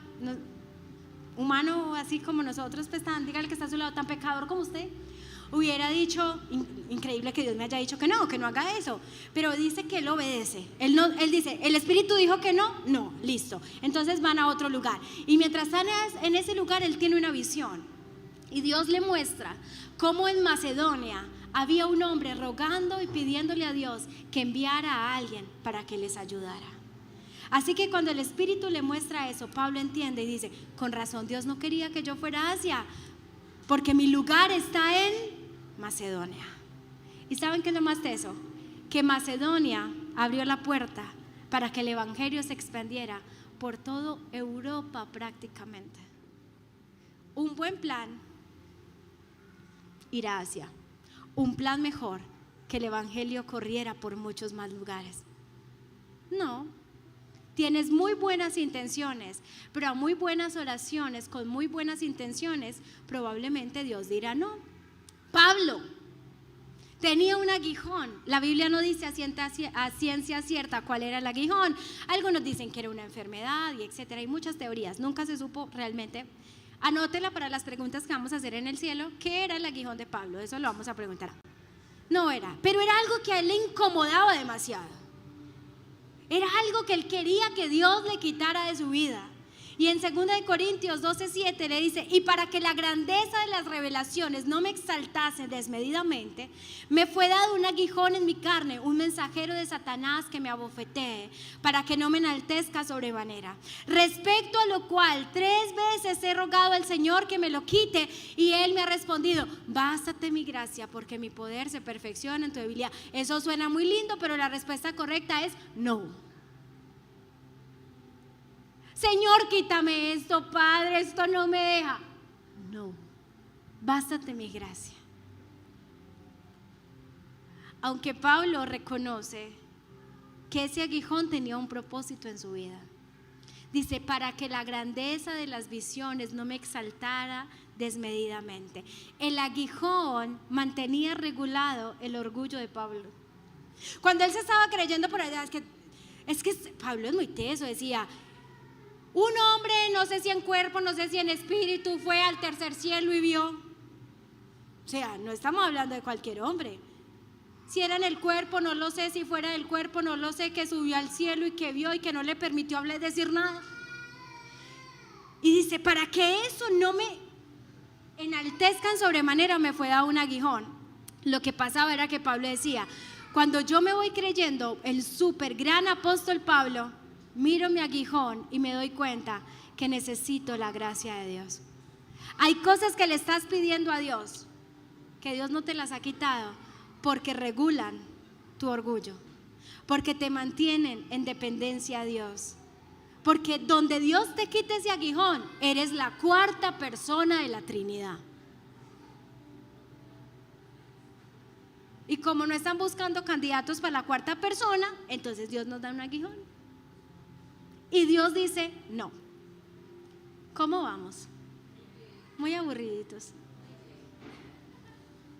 Speaker 1: humano así como nosotros, pues dígale que está a su lado, tan pecador como usted, hubiera dicho, increíble que Dios me haya dicho que no haga eso, pero dice que él obedece. Él dice, el Espíritu dijo que no, listo, entonces van a otro lugar. Y mientras están en ese lugar, él tiene una visión y Dios le muestra cómo en Macedonia había un hombre rogando y pidiéndole a Dios que enviara a alguien para que les ayudara. Así que cuando el Espíritu le muestra eso, Pablo entiende y dice, con razón Dios no quería que yo fuera a Asia, porque mi lugar está en Macedonia. ¿Y saben qué es lo más teso? Que Macedonia abrió la puerta para que el evangelio se expandiera por toda Europa prácticamente. Un buen plan, ir a Asia. Un plan mejor, que el evangelio corriera por muchos más lugares. No, tienes muy buenas intenciones, pero a muy buenas oraciones, con muy buenas intenciones, probablemente Dios dirá no. Pablo tenía un aguijón. La Biblia no dice a ciencia cierta cuál era el aguijón. Algunos dicen que era una enfermedad y etcétera. Hay muchas teorías, nunca se supo realmente. Anótela para las preguntas que vamos a hacer en el cielo. ¿Qué era el aguijón de Pablo? Eso lo vamos a preguntar. No era, pero era algo que a él le incomodaba demasiado. Era algo que él quería que Dios le quitara de su vida. Y en 2 Corintios 12:7 le dice, y para que la grandeza de las revelaciones no me exaltase desmedidamente, me fue dado un aguijón en mi carne, un mensajero de Satanás que me abofetee, para que no me enaltezca sobremanera. Respecto a lo cual 3 veces he rogado al Señor que me lo quite, y Él me ha respondido, bástate mi gracia, porque mi poder se perfecciona en tu debilidad. Eso suena muy lindo, pero la respuesta correcta es no. Señor, quítame esto, Padre, esto no me deja. No, bástate mi gracia. Aunque Pablo reconoce que ese aguijón tenía un propósito en su vida. Dice, para que la grandeza de las visiones no me exaltara desmedidamente. El aguijón mantenía regulado el orgullo de Pablo. Cuando él se estaba creyendo por allá, es que Pablo es muy teso, decía, un hombre, no sé si en cuerpo, no sé si en espíritu, fue al tercer cielo y vio. O sea, no estamos hablando de cualquier hombre. Si era en el cuerpo, no lo sé. Si fuera del cuerpo, no lo sé. Que subió al cielo y que vio y que no le permitió hablar, decir nada. Y dice, para que eso no me enaltezcan sobremanera, me fue dado un aguijón. Lo que pasaba era que Pablo decía, cuando yo me voy creyendo el súper gran apóstol Pablo, miro mi aguijón y me doy cuenta que necesito la gracia de Dios. Hay cosas que le estás pidiendo a Dios, que Dios no te las ha quitado, porque regulan tu orgullo, porque te mantienen en dependencia a Dios. Porque donde Dios te quite ese aguijón, eres la cuarta persona de la Trinidad. Y como no están buscando candidatos para la cuarta persona, entonces Dios nos da un aguijón. Y Dios dice, no. ¿Cómo vamos? Muy aburriditos.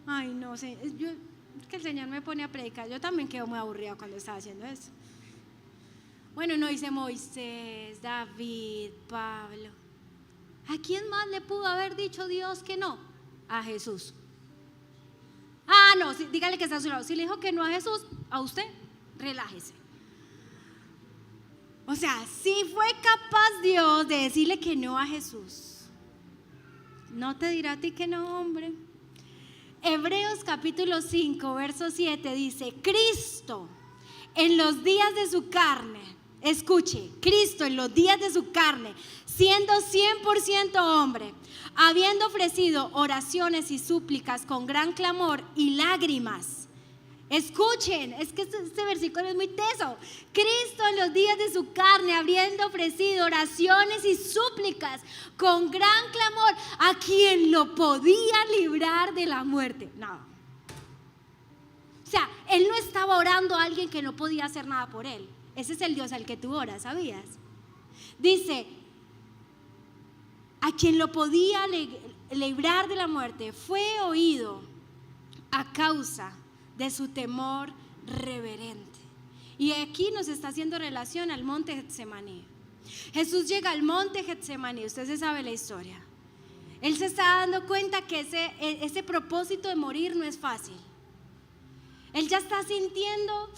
Speaker 1: Ay, no sé, es que el Señor me pone a predicar. Yo también quedo muy aburrida cuando estaba haciendo eso. Bueno, no dice Moisés, David, Pablo. ¿A quién más le pudo haber dicho Dios que no? A Jesús. Ah, no, sí, dígale que está a su lado. Si le dijo que no a Jesús, a usted, relájese. O sea, si fue capaz Dios de decirle que no a Jesús, no te dirá a ti que no, hombre. Hebreos capítulo 5, verso 7 dice: Cristo en los días de su carne, escuche, Cristo en los días de su carne, siendo 100% hombre, habiendo ofrecido oraciones y súplicas con gran clamor y lágrimas. Escuchen, es que este versículo es muy teso. Cristo en los días de su carne, habiendo ofrecido oraciones y súplicas con gran clamor, a quien lo podía librar de la muerte. No. O sea, él no estaba orando a alguien que no podía hacer nada por él. Ese es el Dios al que tú oras, ¿sabías? Dice, a quien lo podía librar de la muerte, fue oído a causa de su temor reverente. Y aquí nos está haciendo relación al monte Getsemaní. Jesús llega al monte Getsemaní, usted se sabe la historia. Él se está dando cuenta que ese propósito de morir no es fácil. Él ya está sintiendo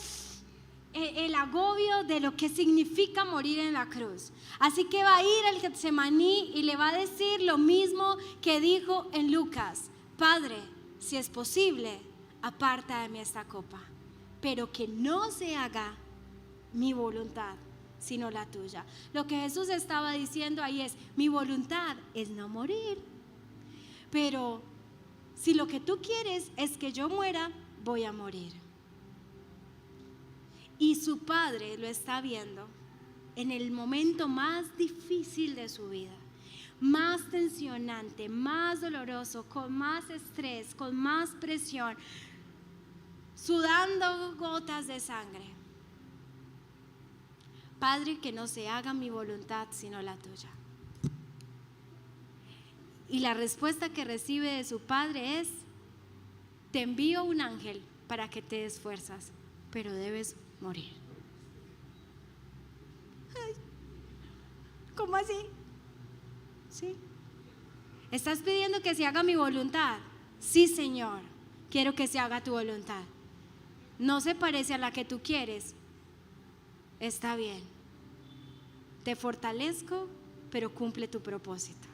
Speaker 1: el agobio de lo que significa morir en la cruz. Así que va a ir al Getsemaní y le va a decir lo mismo que dijo en Lucas: Padre, si es posible, aparta de mí esta copa, pero que no se haga mi voluntad, sino la tuya. Lo que Jesús estaba diciendo ahí es: mi voluntad es no morir, pero si lo que tú quieres es que yo muera, voy a morir. Y su padre lo está viendo en el momento más difícil de su vida, más tensionante, más doloroso, con más estrés, con más presión, sudando gotas de sangre. Padre, que no se haga mi voluntad sino la tuya. Y la respuesta que recibe de su padre es: te envío un ángel para que te des fuerzas, pero debes morir. Ay, ¿cómo así? ¿Sí? ¿Estás pidiendo que se haga mi voluntad? Sí, Señor, quiero que se haga tu voluntad. No se parece a la que tú quieres. Está bien. Te fortalezco, pero cumple tu propósito.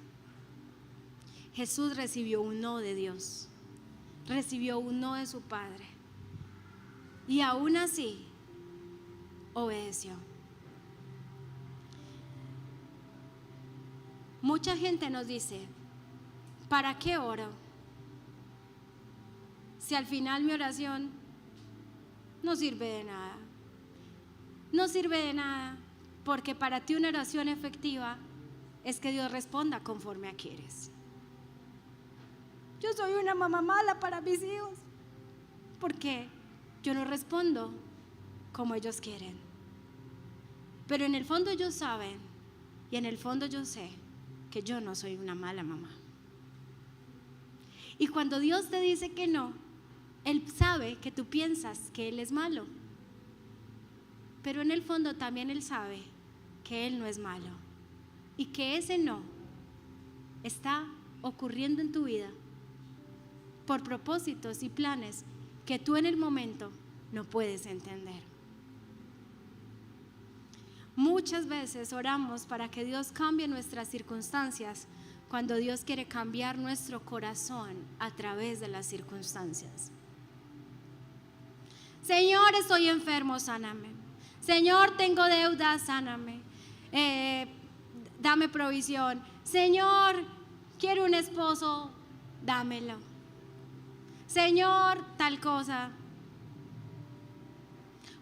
Speaker 1: Jesús recibió un no de Dios. Recibió un no de su Padre. Y aún así, obedeció. Mucha gente nos dice: ¿para qué oro? Si al final mi oración no sirve de nada. No sirve de nada, porque para ti una oración efectiva es que Dios responda conforme a quieres. Yo soy una mamá mala para mis hijos, porque yo no respondo como ellos quieren. Pero en el fondo ellos saben, y en el fondo yo sé que yo no soy una mala mamá. Y cuando Dios te dice que no, Él sabe que tú piensas que Él es malo, pero en el fondo también Él sabe que Él no es malo y que ese no está ocurriendo en tu vida por propósitos y planes que tú en el momento no puedes entender. Muchas veces oramos para que Dios cambie nuestras circunstancias, cuando Dios quiere cambiar nuestro corazón a través de las circunstancias. Señor, estoy enfermo, sáname. Señor, tengo deuda, sáname. dame provisión. Señor, quiero un esposo, dámelo. Señor, tal cosa.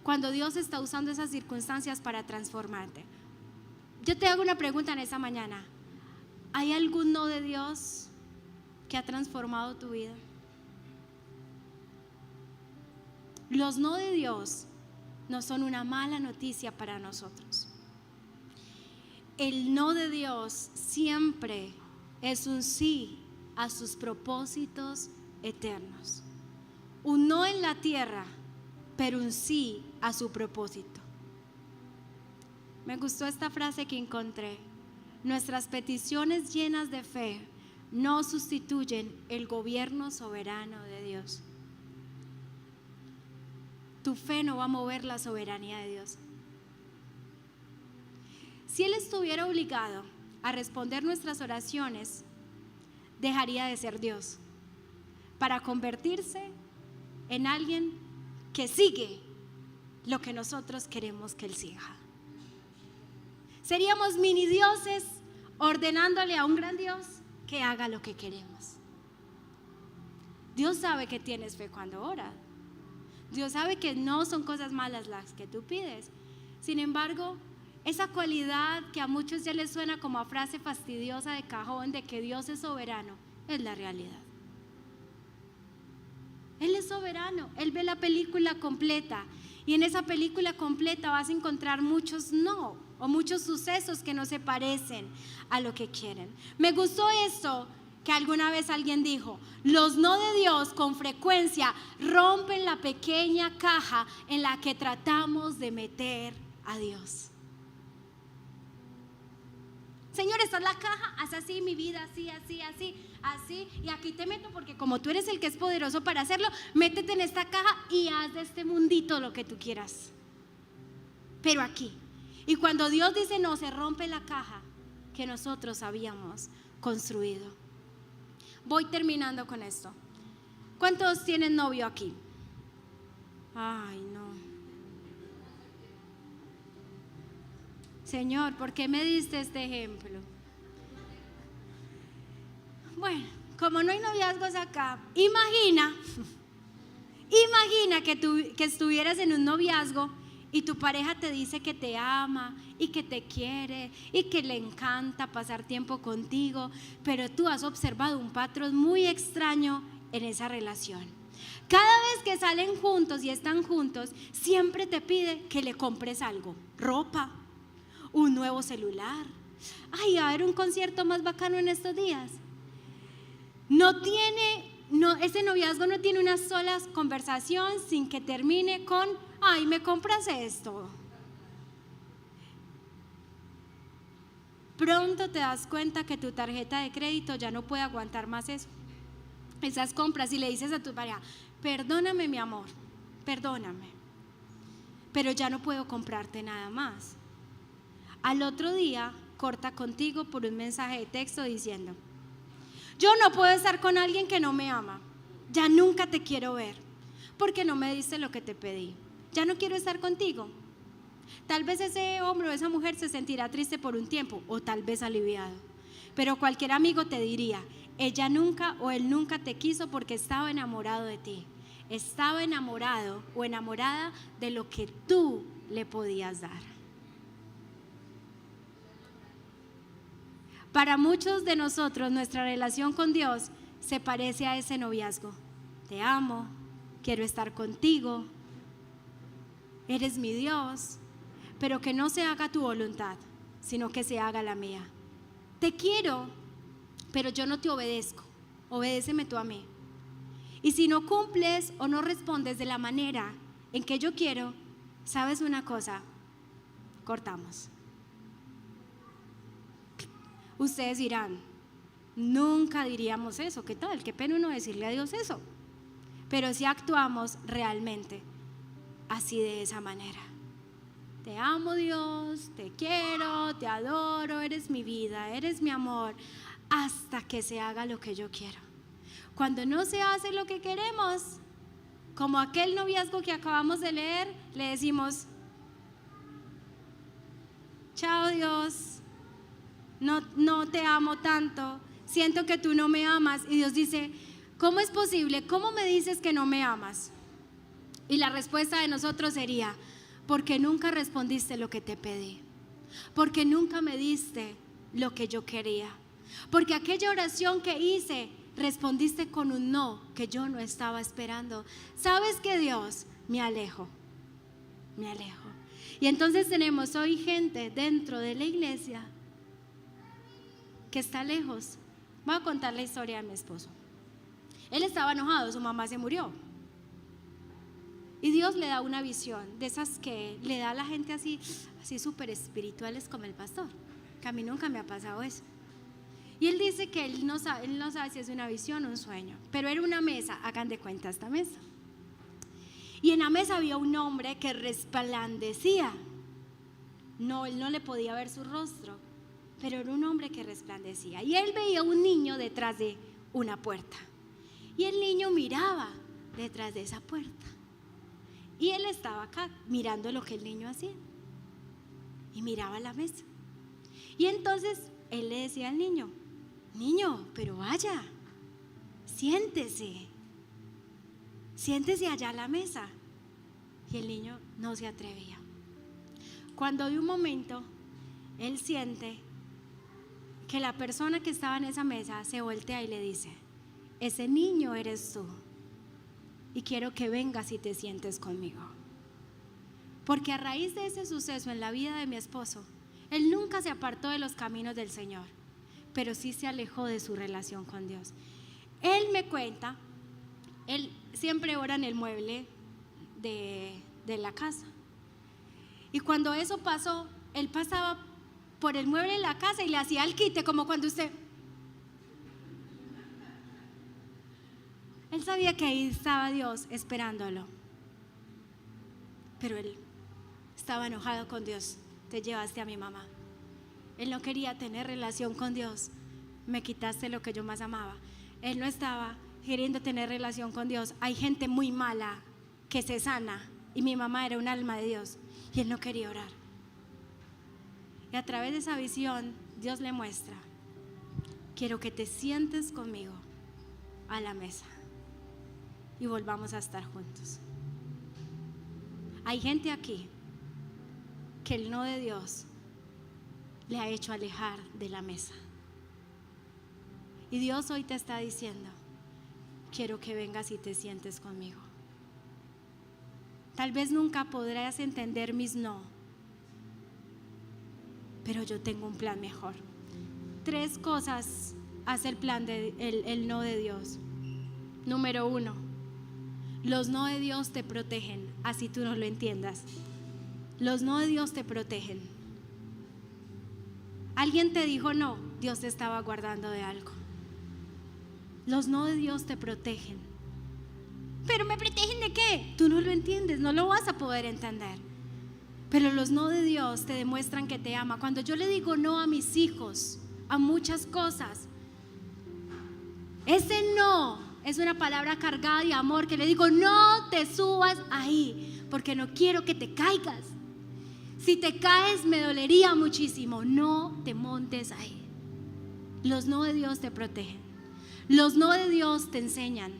Speaker 1: Cuando Dios está usando esas circunstancias para transformarte. Yo te hago una pregunta en esta mañana. ¿Hay algún no de Dios que ha transformado tu vida? Los no de Dios no son una mala noticia para nosotros. El no de Dios siempre es un sí a sus propósitos eternos. Un no en la tierra, pero un sí a su propósito. Me gustó esta frase que encontré. Nuestras peticiones llenas de fe no sustituyen el gobierno soberano de Dios. Tu fe no va a mover la soberanía de Dios. Si Él estuviera obligado a responder nuestras oraciones, dejaría de ser Dios para convertirse en alguien que sigue lo que nosotros queremos que Él siga. Seríamos mini dioses ordenándole a un gran Dios que haga lo que queremos. Dios sabe que tienes fe cuando oras. Dios sabe que no son cosas malas las que tú pides. Sin embargo, esa cualidad que a muchos ya les suena como a frase fastidiosa de cajón de que Dios es soberano, es la realidad. Él es soberano, Él ve la película completa y en esa película completa vas a encontrar muchos no o muchos sucesos que no se parecen a lo que quieren. Me gustó esto que alguna vez alguien dijo: los no de Dios con frecuencia rompen la pequeña caja en la que tratamos de meter a Dios. Señor, esta es la caja, haz así mi vida, así, así, así, así, y aquí te meto porque como tú eres el que es poderoso para hacerlo, métete en esta caja y haz de este mundito lo que tú quieras, pero aquí. Y cuando Dios dice no, se rompe la caja que nosotros habíamos construido. Voy terminando con esto. ¿Cuántos tienen novio aquí? Ay, no. Señor, ¿por qué me diste este ejemplo? Bueno, como no hay noviazgos acá, imagina que estuvieras en un noviazgo y tu pareja te dice que te ama y que te quiere y que le encanta pasar tiempo contigo, pero tú has observado un patrón muy extraño en esa relación. Cada vez que salen juntos y están juntos, siempre te pide que le compres algo, ropa, un nuevo celular. Ay, a ver un concierto más bacano en estos días. Ese noviazgo no tiene una sola conversación sin que termine con: ay, ¿me compras esto? Pronto te das cuenta que tu tarjeta de crédito ya no puede aguantar más esas compras y le dices a tu pareja: perdóname mi amor, perdóname, pero ya no puedo comprarte nada más. Al otro día corta contigo por un mensaje de texto diciendo: yo no puedo estar con alguien que no me ama, ya nunca te quiero ver porque no me diste lo que te pedí, ya no quiero estar contigo. Tal vez ese hombre o esa mujer se sentirá triste por un tiempo o tal vez aliviado, pero cualquier amigo te diría: ella nunca o él nunca te quiso porque estaba enamorado de ti, estaba enamorado o enamorada de lo que tú le podías dar. Para muchos de nosotros nuestra relación con Dios se parece a ese noviazgo. Te amo, quiero estar contigo, eres mi Dios, pero que no se haga tu voluntad, sino que se haga la mía. Te quiero, pero yo no te obedezco, obedéceme tú a mí. Y si no cumples o no respondes de la manera en que yo quiero, ¿sabes una cosa? Cortamos. Ustedes dirán: nunca diríamos eso, ¿qué tal? Qué pena uno decirle a Dios eso. Pero si actuamos realmente así, de esa manera: te amo Dios, te quiero, te adoro, eres mi vida, eres mi amor, hasta que se haga lo que yo quiero. Cuando no se hace lo que queremos, como aquel noviazgo que acabamos de leer, le decimos: chao Dios, no te amo tanto, siento que tú no me amas. Y Dios dice, ¿cómo es posible? ¿Cómo me dices que no me amas? Y la respuesta de nosotros sería, porque nunca respondiste lo que te pedí, porque nunca me diste lo que yo quería, porque aquella oración que hice respondiste con un no que yo no estaba esperando. ¿Sabes qué, Dios? Me alejo. Y entonces tenemos hoy gente dentro de la iglesia que está lejos. Voy a contar la historia de mi esposo. Él estaba enojado, su mamá se murió. Y Dios le da una visión de esas que le da a la gente así súper espirituales como el pastor, que a mí nunca me ha pasado eso. Y él dice que él no sabe si es una visión o un sueño, pero era una mesa, hagan de cuenta esta mesa. Y en la mesa había un hombre que resplandecía. No, él no le podía ver su rostro, pero era un hombre que resplandecía. Y él veía un niño detrás de una puerta. Y el niño miraba detrás de esa puerta. Y él estaba acá mirando lo que el niño hacía. Y miraba la mesa. Y entonces él le decía al niño, niño, pero vaya, siéntese allá a la mesa. Y el niño no se atrevía. Cuando de un momento él siente que la persona que estaba en esa mesa se voltea y le dice, ese niño eres tú y quiero que vengas y te sientes conmigo. Porque a raíz de ese suceso en la vida de mi esposo, él nunca se apartó de los caminos del Señor, pero sí se alejó de su relación con Dios. Él me cuenta, él siempre ora en el mueble de la casa. Y cuando eso pasó, él pasaba por el mueble de la casa y le hacía el quite, como cuando usted... Él sabía que ahí estaba Dios esperándolo, pero él estaba enojado con Dios. Te llevaste a mi mamá. Él no quería tener relación con Dios. Me quitaste lo que yo más amaba. Él no estaba queriendo tener relación con Dios. Hay gente muy mala que se sana y mi mamá era un alma de Dios y él no quería orar. Y a través de esa visión Dios le muestra, quiero que te sientes conmigo a la mesa y volvamos a estar juntos. Hay gente aquí que el no de Dios le ha hecho alejar de la mesa. Y Dios hoy te está diciendo, quiero que vengas y te sientes conmigo. Tal vez nunca podrás entender mis no, pero yo tengo un plan mejor. 3 cosas hace el plan el no de Dios. Número 1, los no de Dios te protegen, así tú no lo entiendas. Los no de Dios te protegen. Alguien te dijo no, Dios te estaba guardando de algo. Los no de Dios te protegen. ¿Pero me protegen de qué? Tú no lo entiendes, no lo vas a poder entender. Pero los no de Dios te demuestran que te ama. Cuando yo le digo no a mis hijos, a muchas cosas, ese no es una palabra cargada de amor que le digo, no te subas ahí, porque no quiero que te caigas. Si te caes me dolería muchísimo, no te montes ahí. Los no de Dios te protegen. Los no de Dios te enseñan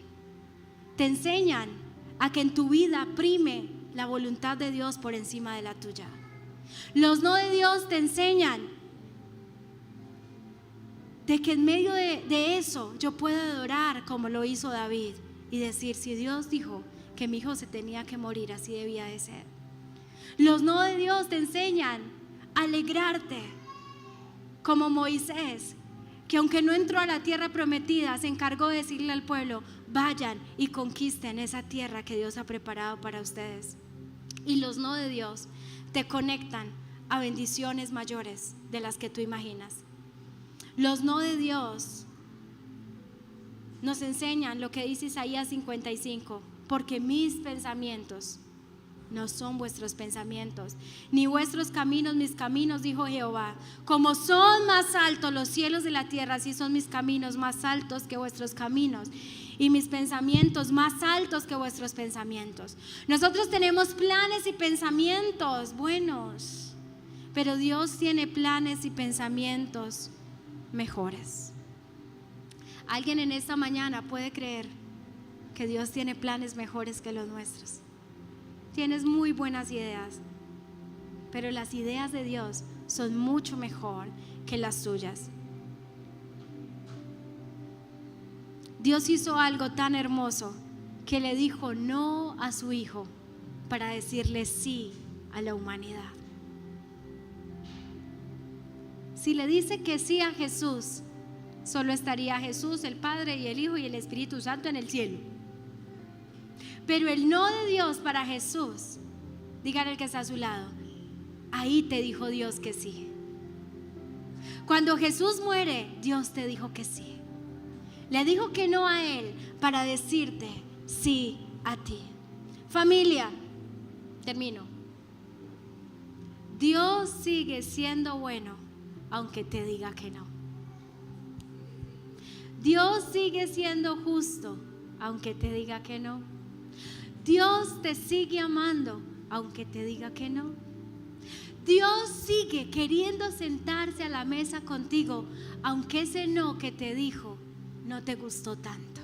Speaker 1: a que en tu vida prime la voluntad de Dios por encima de la tuya. Los no de Dios te enseñan de que en medio de eso yo pueda adorar como lo hizo David y decir, si Dios dijo que mi hijo se tenía que morir, así debía de ser. Los no de Dios te enseñan a alegrarte como Moisés, que aunque no entró a la tierra prometida, se encargó de decirle al pueblo, vayan y conquisten esa tierra que Dios ha preparado para ustedes. Y los no de Dios te conectan a bendiciones mayores de las que tú imaginas. Los no de Dios nos enseñan lo que dice Isaías 55, porque mis pensamientos no son vuestros pensamientos, ni vuestros caminos mis caminos, dijo Jehová. Como son más altos los cielos de la tierra, así son mis caminos más altos que vuestros caminos, y mis pensamientos más altos que vuestros pensamientos. Nosotros tenemos planes y pensamientos buenos, pero Dios tiene planes y pensamientos mejores. ¿Alguien en esta mañana puede creer que Dios tiene planes mejores que los nuestros? Tienes muy buenas ideas, pero las ideas de Dios son mucho mejor que las tuyas. Dios hizo algo tan hermoso que le dijo no a su Hijo para decirle sí a la humanidad. Si le dice que sí a Jesús, solo estaría Jesús, el Padre y el Hijo y el Espíritu Santo en el cielo. Pero el no de Dios para Jesús, dígale al que está a su lado, ahí te dijo Dios que sí. Cuando Jesús muere, Dios te dijo que sí. Le dijo que no a Él para decirte sí a ti. Familia, termino. Dios sigue siendo bueno aunque te diga que no. Dios sigue siendo justo aunque te diga que no. Dios te sigue amando aunque te diga que no. Dios sigue queriendo sentarse a la mesa contigo aunque ese no que te dijo no te gustó tanto.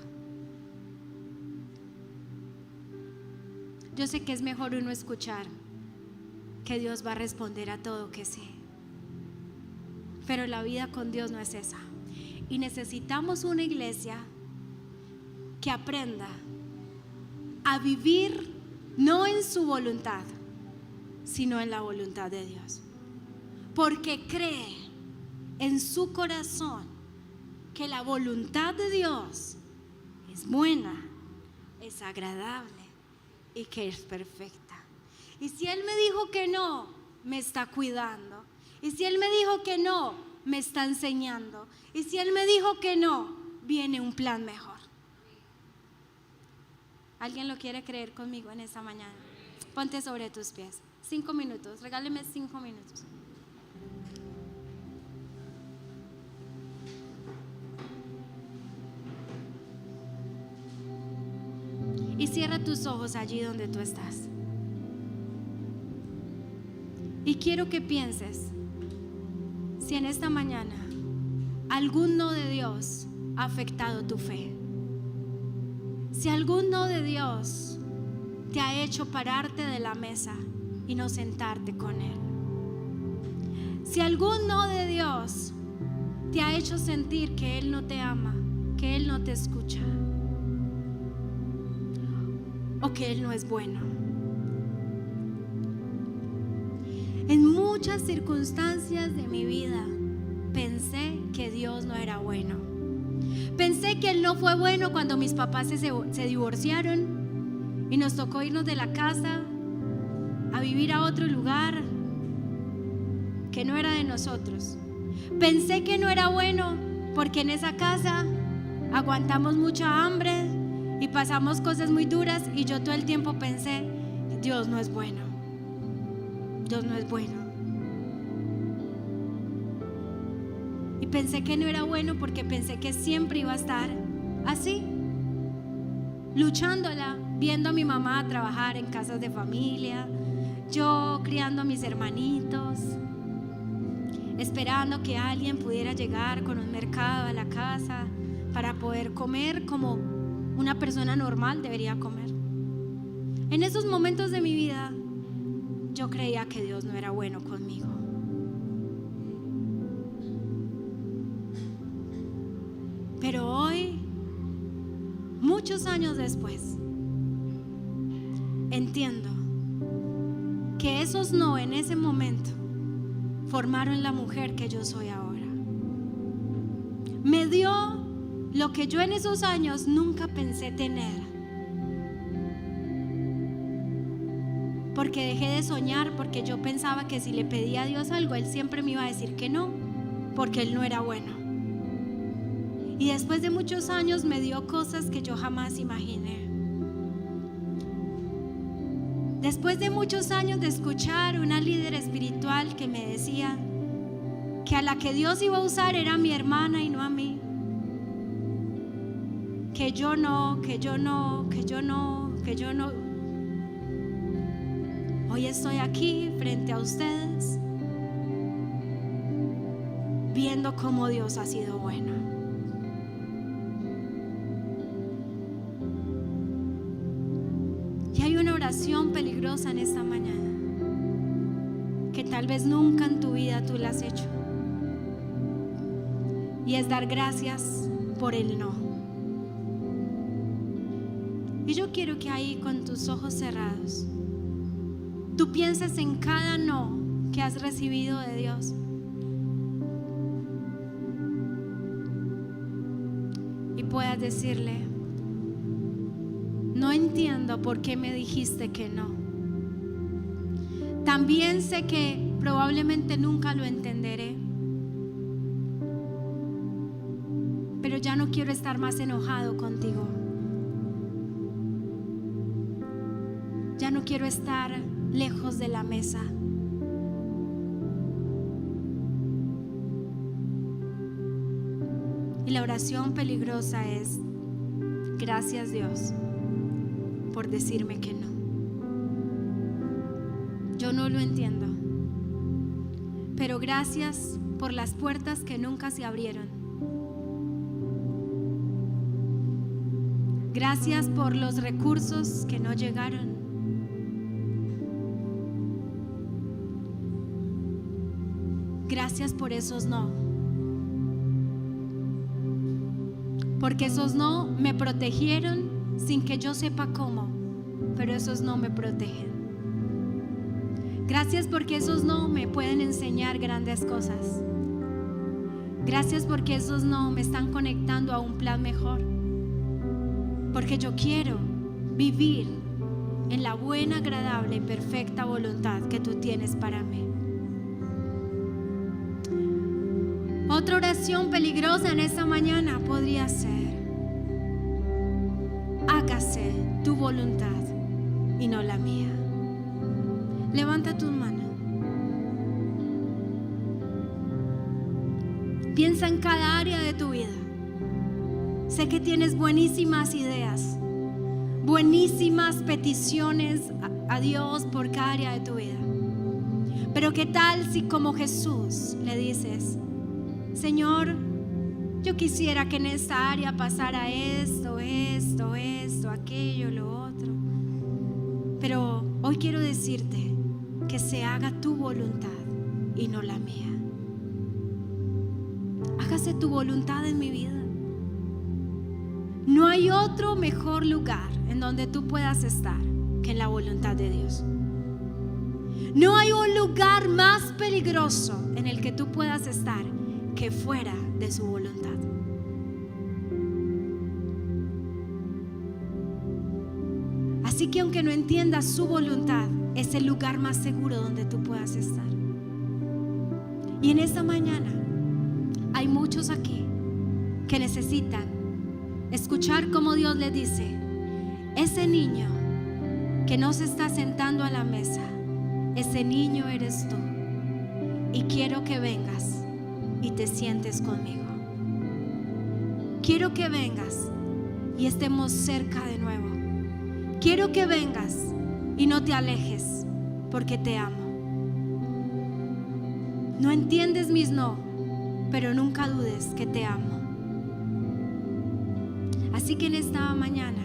Speaker 1: Yo sé que es mejor uno escuchar que Dios va a responder a todo que sí, pero la vida con Dios no es esa. Y necesitamos una iglesia que aprenda a vivir no en su voluntad, sino en la voluntad de Dios, porque cree en su corazón que la voluntad de Dios es buena, es agradable y que es perfecta. Y si Él me dijo que no, me está cuidando. Y si Él me dijo que no, me está enseñando. Y si Él me dijo que no, viene un plan mejor. ¿Alguien lo quiere creer conmigo en esta mañana? Ponte sobre tus pies. 5 minutos, regáleme 5 minutos. Y cierra tus ojos allí donde tú estás. Y quiero que pienses si en esta mañana algún no de Dios ha afectado tu fe. Si algún no de Dios te ha hecho pararte de la mesa y no sentarte con Él. Si algún no de Dios te ha hecho sentir que Él no te ama, que Él no te escucha, o que Él no es bueno. En muchas circunstancias de mi vida pensé que Dios no era bueno. Pensé que Él no fue bueno cuando mis papás se divorciaron y nos tocó irnos de la casa a vivir a otro lugar que no era de nosotros. Pensé que no era bueno porque en esa casa aguantamos mucha hambre y pasamos cosas muy duras, y yo todo el tiempo pensé, Dios no es bueno, Dios no es bueno. Y pensé que no era bueno porque pensé que siempre iba a estar así, luchándola, viendo a mi mamá trabajar en casas de familia, yo criando a mis hermanitos, esperando que alguien pudiera llegar con un mercado a la casa para poder comer como una persona normal debería comer. En esos momentos de mi vida yo creía que Dios no era bueno conmigo. Pero hoy, muchos años después, entiendo que esos no en ese momento formaron la mujer que yo soy ahora. Me dio lo que yo en esos años nunca pensé tener, porque dejé de soñar, porque yo pensaba que si le pedía a Dios algo, Él siempre me iba a decir que no, porque Él no era bueno. Y después de muchos años me dio cosas que yo jamás imaginé. Después de muchos años de escuchar una líder espiritual que me decía que a la que Dios iba a usar era a mi hermana y no a mí, que yo no. Hoy estoy aquí frente a ustedes viendo cómo Dios ha sido bueno. Y hay una oración peligrosa en esta mañana que tal vez nunca en tu vida tú la has hecho, y es dar gracias por el no. Y yo quiero que ahí, con tus ojos cerrados, tú pienses en cada no que has recibido de Dios. Y puedas decirle: no entiendo por qué me dijiste que no. También sé que probablemente nunca lo entenderé, pero ya no quiero estar más enojado contigo. Ya no quiero estar lejos de la mesa. Y la oración peligrosa es: gracias, Dios, por decirme que no. Yo no lo entiendo, pero gracias por las puertas que nunca se abrieron. Gracias por los recursos que no llegaron. Gracias por esos no, porque esos no me protegieron sin que yo sepa cómo, pero esos no me protegen. Gracias porque esos no me pueden enseñar grandes cosas. Gracias porque esos no me están conectando a un plan mejor, porque yo quiero vivir en la buena, agradable y perfecta voluntad que tú tienes para mí. Otra oración peligrosa en esta mañana podría ser: hágase tu voluntad y no la mía. Levanta tu mano. Piensa en cada área de tu vida. Sé que tienes buenísimas ideas, buenísimas peticiones a Dios por cada área de tu vida. Pero ¿qué tal si, como Jesús, le dices: Señor, yo quisiera que en esta área pasara esto, aquello, lo otro, pero hoy quiero decirte que se haga tu voluntad y no la mía? Hágase tu voluntad en mi vida. No hay otro mejor lugar en donde tú puedas estar que en la voluntad de Dios. No hay un lugar más peligroso en el que tú puedas estar que fuera de su voluntad. Así que aunque no entiendas su voluntad, es el lugar más seguro donde tú puedas estar. Y en esta mañana hay muchos aquí que necesitan escuchar cómo Dios les dice: ese niño que no se está sentando a la mesa, ese niño eres tú, y quiero que vengas y te sientes conmigo. Quiero que vengas y estemos cerca de nuevo. Quiero que vengas y no te alejes, porque te amo. No entiendes mis no, pero nunca dudes que te amo. Así que en esta mañana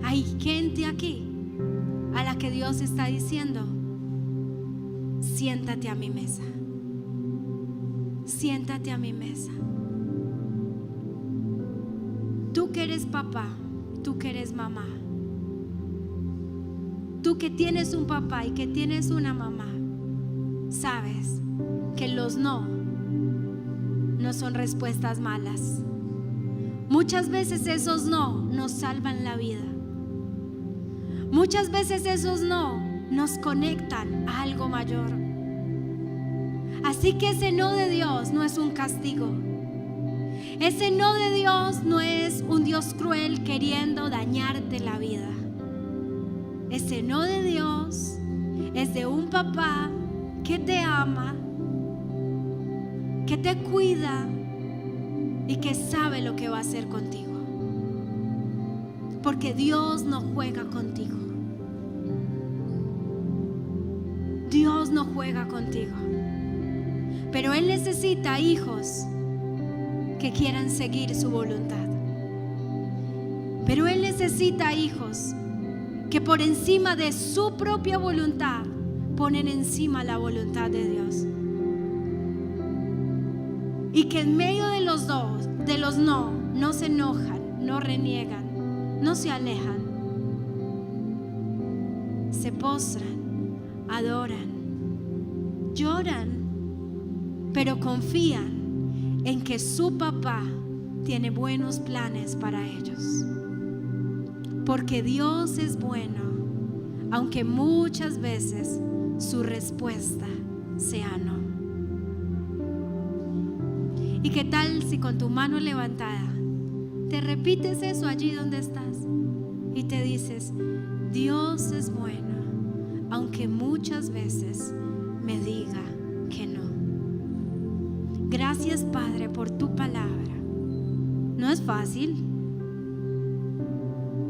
Speaker 1: hay gente aquí a la que Dios está diciendo: siéntate a mi mesa. Siéntate a mi mesa. Tú que eres papá, tú que eres mamá, tú que tienes un papá y que tienes una mamá, sabes que los no son respuestas malas. Muchas veces esos no nos salvan la vida. Muchas veces esos no nos conectan a algo mayor. Así que ese no de Dios no es un castigo. Ese no de Dios no es un Dios cruel queriendo dañarte la vida. Ese no de Dios es de un papá que te ama, que te cuida y que sabe lo que va a hacer contigo. Porque Dios no juega contigo. Dios no juega contigo. Pero Él necesita hijos que quieran seguir su voluntad. Pero Él necesita hijos que por encima de su propia voluntad ponen encima la voluntad de Dios. Y que en medio de los no se enojan, no reniegan, no se alejan. Se postran, adoran, lloran, pero confían en que su papá tiene buenos planes para ellos. Porque Dios es bueno, aunque muchas veces su respuesta sea no. ¿Y qué tal si con tu mano levantada te repites eso allí donde estás y te dices: Dios es bueno, aunque muchas veces me diga que no? Gracias, Padre, por tu palabra. No es fácil.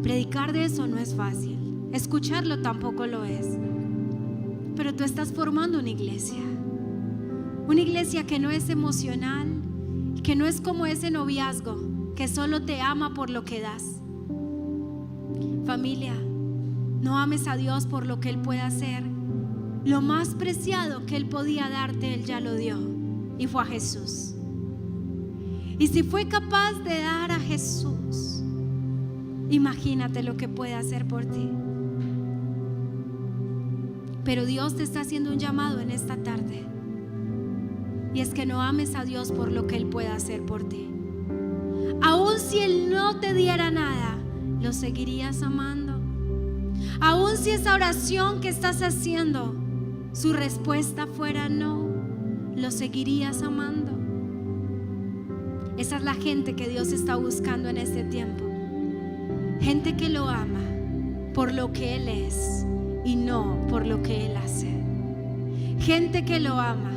Speaker 1: Predicar de eso no es fácil. Escucharlo tampoco lo es. Pero tú estás formando una iglesia. Una iglesia que no es emocional, que no es como ese noviazgo que solo te ama por lo que das. Familia, no ames a Dios por lo que Él puede hacer. Lo más preciado que Él podía darte, Él ya lo dio, y fue a Jesús. Y si fue capaz de dar a Jesús, imagínate lo que puede hacer por ti. Pero Dios te está haciendo un llamado en esta tarde, y es que no ames a Dios por lo que Él puede hacer por ti. Aun si Él no te diera nada, lo seguirías amando. Aun si esa oración que estás haciendo, su respuesta fuera no, lo seguirías amando. Esa es la gente que Dios está buscando en este tiempo. Gente que lo ama por lo que Él es y no por lo que Él hace. Gente que lo ama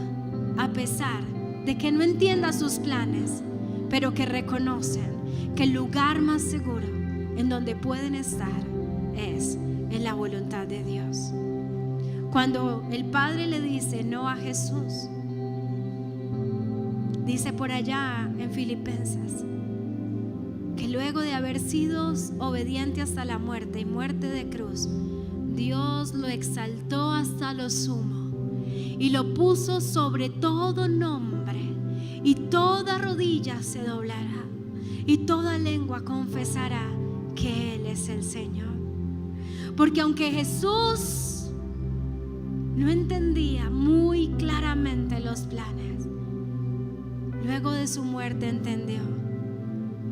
Speaker 1: a pesar de que no entienda sus planes, pero que reconocen que el lugar más seguro en donde pueden estar es en la voluntad de Dios. Cuando el Padre le dice no a Jesús, dice por allá en Filipenses que luego de haber sido obediente hasta la muerte y muerte de cruz, Dios lo exaltó hasta lo sumo y lo puso sobre todo nombre, y toda rodilla se doblará y toda lengua confesará que Él es el Señor. Porque aunque Jesús no entendía muy claramente los planes, luego de su muerte entendió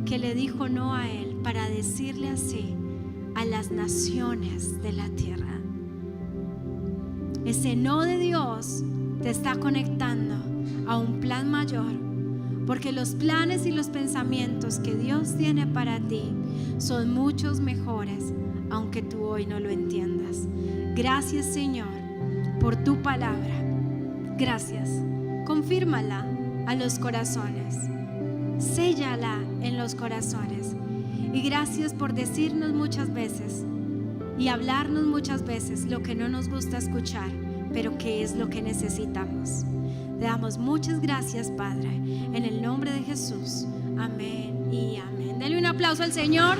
Speaker 1: que le dijo no a Él para decirle así a las naciones de la tierra. Ese no de Dios te está conectando a un plan mayor, porque los planes y los pensamientos que Dios tiene para ti son muchos mejores, aunque tú hoy no lo entiendas. Gracias, Señor, por tu palabra. Gracias. Confírmala a los corazones, séllala en los corazones. Y gracias por decirnos muchas veces y hablarnos muchas veces lo que no nos gusta escuchar, pero que es lo que necesitamos. Te damos muchas gracias, Padre, en el nombre de Jesús. Amén y amén. Dele un aplauso al Señor.